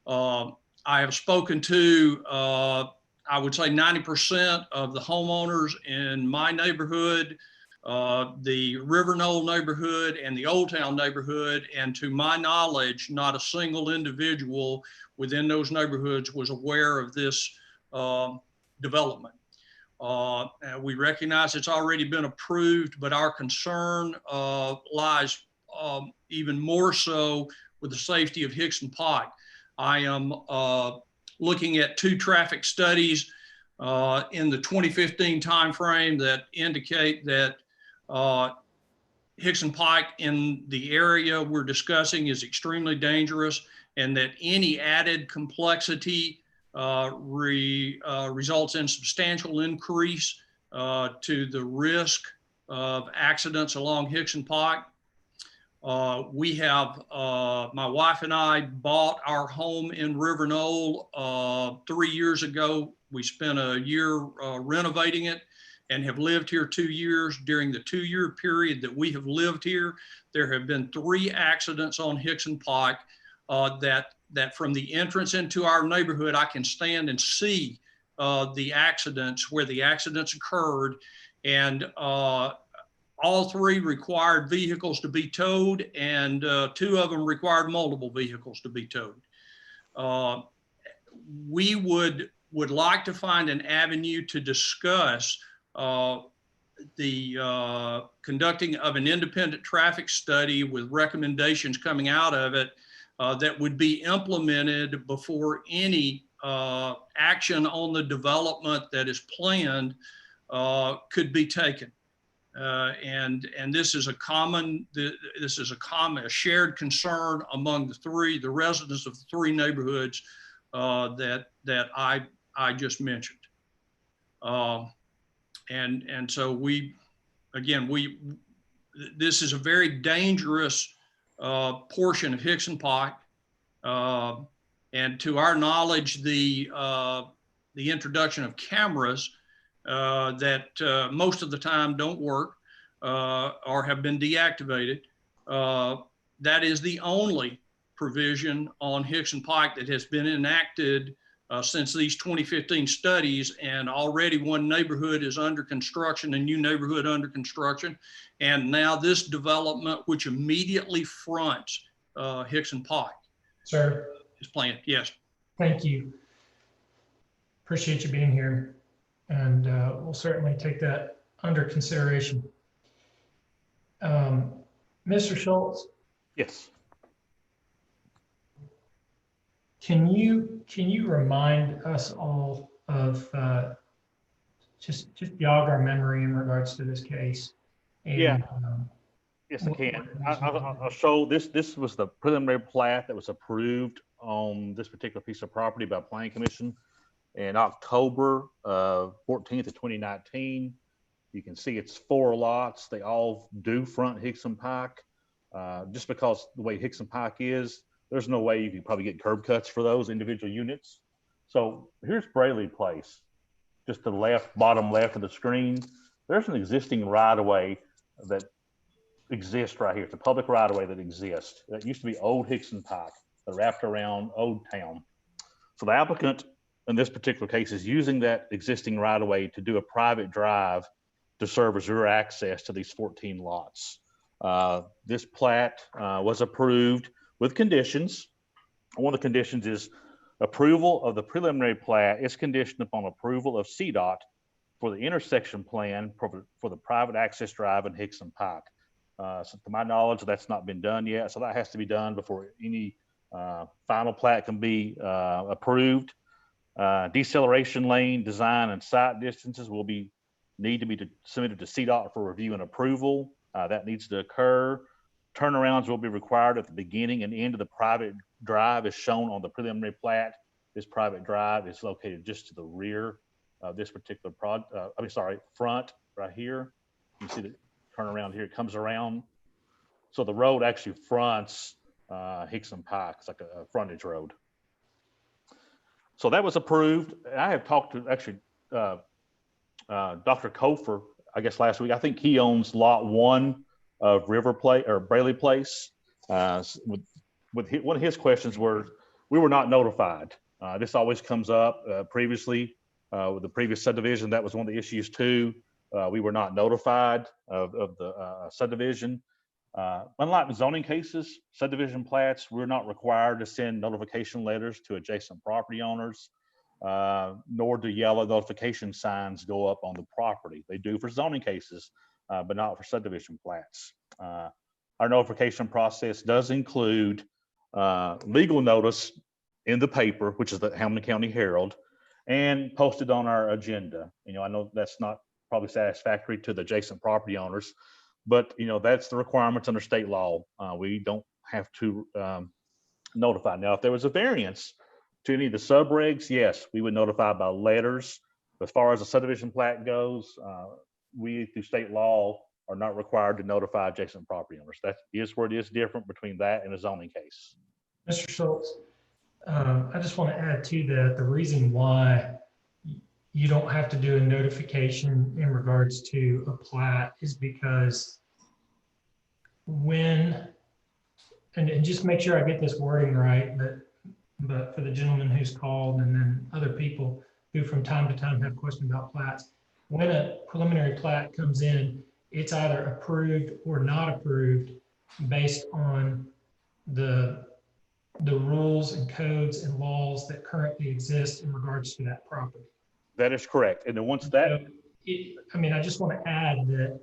I have spoken to, I would say 90% of the homeowners in my neighborhood, the River Knoll neighborhood and the Old Town neighborhood, and to my knowledge, not a single individual within those neighborhoods was aware of this development. We recognize it's already been approved, but our concern lies even more so with the safety of Hickson Pike. I am looking at 2 traffic studies in the 2015 timeframe that indicate that Hickson Pike in the area we're discussing is extremely dangerous, and that any added complexity results in substantial increase to the risk of accidents along Hickson Pike. We have, my wife and I bought our home in River Knoll 3 years ago. We spent a year renovating it and have lived here 2 years. During the 2-year period that we have lived here, there have been 3 accidents on Hickson Pike that from the entrance into our neighborhood, I can stand and see the accidents, where the accidents occurred. And all 3 required vehicles to be towed, and 2 of them required multiple vehicles to be towed. We would like to find an avenue to discuss the conducting of an independent traffic study with recommendations coming out of it that would be implemented before any action on the development that is planned could be taken. And this is a shared concern among the residents of the three neighborhoods that I just mentioned. And so this is a very dangerous portion of Hickson Pike. And to our knowledge, the introduction of cameras that most of the time don't work or have been deactivated, that is the only provision on Hickson Pike that has been enacted since these 2015 studies, and already one neighborhood is under construction, a new neighborhood under construction, and now this development, which immediately fronts Hickson Pike. Sir. Is planned. Yes. Thank you. Appreciate you being here, and we'll certainly take that under consideration. Mr. Schultz? Yes. Can you remind us all of just jog our memory in regards to this case? And, yeah. Yes, I can. I'll show this. This was the preliminary plat that was approved on this particular piece of property by Planning Commission in October 14th of 2019. You can see it's 4 lots. They all do front Hickson Pike. Just because the way Hickson Pike is, there's no way you can probably get curb cuts for those individual units. So here's Braley Place, just to the left, bottom left of the screen. There's an existing right-of-way that exists right here. It's a public right-of-way that exists. That used to be Old Hickson Pike, that wrapped around Old Town. So the applicant in this particular case is using that existing right-of-way to do a private drive to serve as rear access to these 14 lots. This plat was approved with conditions. One of the conditions is approval of the preliminary plat is conditioned upon approval of CDOT for the intersection plan for the private access drive in Hickson Pike. So to my knowledge, that's not been done yet. So that has to be done before any final plat can be approved. Deceleration lane design and site distances will need to be submitted to CDOT for review and approval. That needs to occur. Turnarounds will be required at the beginning and end of the private drive as shown on the preliminary plat. This private drive is located just to the rear of this particular front right here. You see the turnaround here, it comes around. So the road actually fronts Hickson Pike. It's like a frontage road. So that was approved. I have talked to actually Dr. Kofer, I guess last week. I think he owns lot 1 of Braley Place. With one of his questions were, we were not notified. This always comes up previously with the previous subdivision. That was one of the issues too. We were not notified of the subdivision. Unlike the zoning cases, subdivision plats, we're not required to send notification letters to adjacent property owners, nor do yellow notification signs go up on the property. They do for zoning cases, but not for subdivision plats. Our notification process does include legal notice in the paper, which is the Hamilton County Herald, and posted on our agenda. I know that's not probably satisfactory to the adjacent property owners, but that's the requirements under state law. We don't have to notify. Now, if there was a variance to any of the subregs, yes, we would notify by letters. As far as the subdivision plat goes, we through state law are not required to notify adjacent property owners. That is where it is different between that and a zoning case. Mr. Schultz, I just want to add to that, the reason why you don't have to do a notification in regards to a plat is because and just make sure I get this wording right, but for the gentleman who's called and then other people who from time to time have questions about plats, when a preliminary plat comes in, it's either approved or not approved based on the rules and codes and laws that currently exist in regards to that property. That is correct. And then once that, I just want to add that,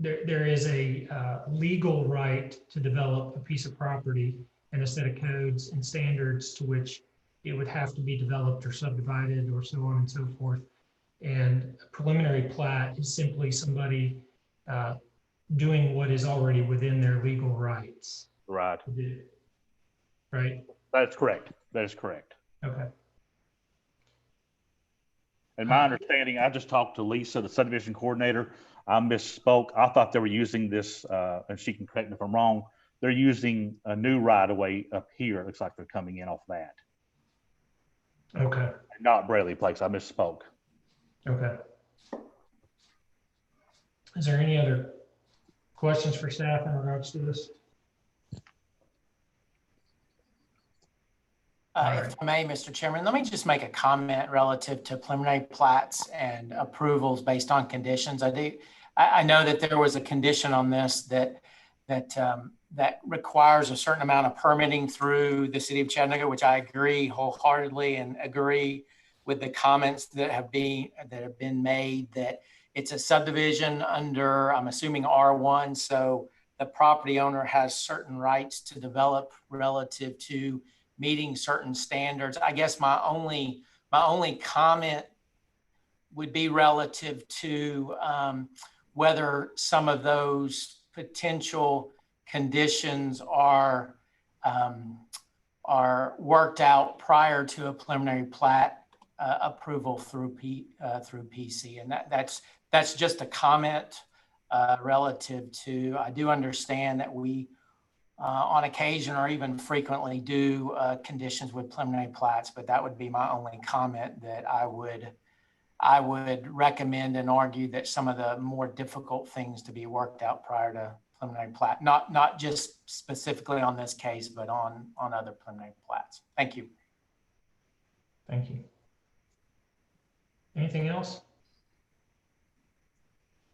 there is a legal right to develop a piece of property and a set of codes and standards to which it would have to be developed or subdivided or so on and so forth. And a preliminary plat is simply somebody doing what is already within their legal rights. Right. To do. Right? That's correct. That is correct. Okay. And my understanding, I just talked to Lisa, the subdivision coordinator. I misspoke. I thought they were using this, and she can correct me if I'm wrong. They're using a new right of way up here. It looks like they're coming in off that. Okay. Not Bradley Place. I misspoke. Okay. Is there any other questions for staff in regards to this? If I may, Mr. Chairman, let me just make a comment relative to preliminary plats and approvals based on conditions. I know that there was a condition on this that requires a certain amount of permitting through the city of Chattanooga, which I agree wholeheartedly and agree with the comments that have been made that it's a subdivision under, I'm assuming R1. So the property owner has certain rights to develop relative to meeting certain standards. I guess my only comment would be relative to whether some of those potential conditions are worked out prior to a preliminary plat approval through PC, and that's just a comment relative to. I do understand that we on occasion or even frequently do conditions with preliminary plats, but that would be my only comment, that I would recommend and argue that some of the more difficult things to be worked out prior to preliminary plat, not just specifically on this case, but on other preliminary plats. Thank you. Thank you. Anything else?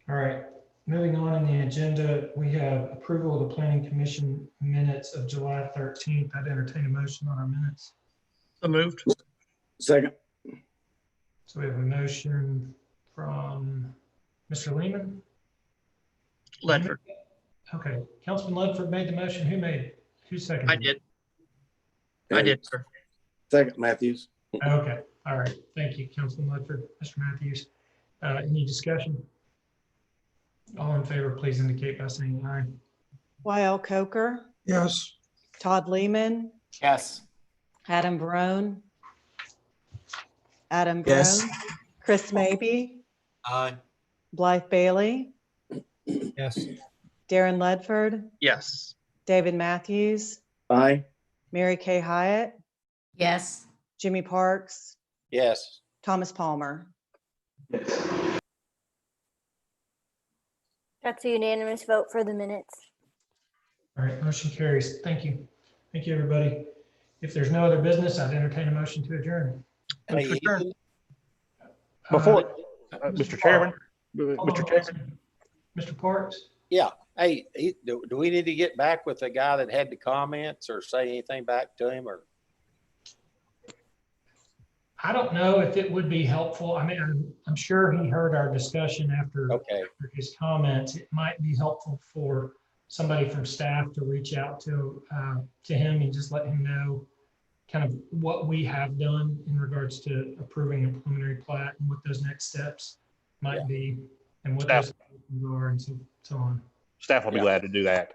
All right. Moving on in the agenda, we have approval of the Planning Commission minutes of July 13th. I'd entertain a motion on our minutes. So moved. Second. So we have a motion from Mr. Lehman. Ledford. Okay, Councilman Ledford made the motion. Who made it? Who seconded? I did. I did, sir. Second, Matthews. Okay, all right. Thank you, Councilman Ledford. Mr. Matthews. Any discussion? All in favor, please indicate by saying aye. Y.L. Coker, Yes. Todd Lehman, Yes. Adam Barone, Yes. Chris Maybe, Aye. Blythe Bailey, Yes. Darren Ledford, Yes. David Matthews, Aye. Mary Kay Hyatt, Yes. Jimmy Parks, Yes. Thomas Palmer. That's a unanimous vote for the minutes. All right, motion carries. Thank you. Thank you, everybody. If there's no other business, I'd entertain a motion to adjourn. Hey, Before, Mr. Chairman, Mr. Parks? yeah. Hey, do we need to get back with the guy that had the comments or say anything back to him, or? I don't know if it would be helpful. I mean, I'm sure he heard our discussion after his comments. It might be helpful for somebody from staff to reach out to him and just let him know kind of what we have done in regards to approving a preliminary plat and what those next steps might be and what those are and so on. Staff will be glad to do that.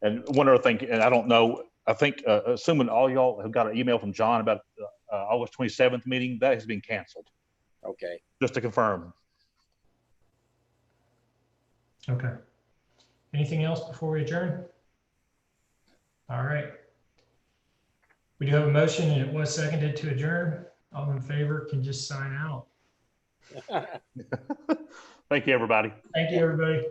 And one other thing, and I don't know, I think, assuming all y'all have got an email from John about August 27th meeting, that has been canceled. Okay. Just to confirm. Okay. Anything else before we adjourn? All right. We do have a motion and it was seconded to adjourn. All in favor can just sign out. Thank you, everybody. Thank you, everybody.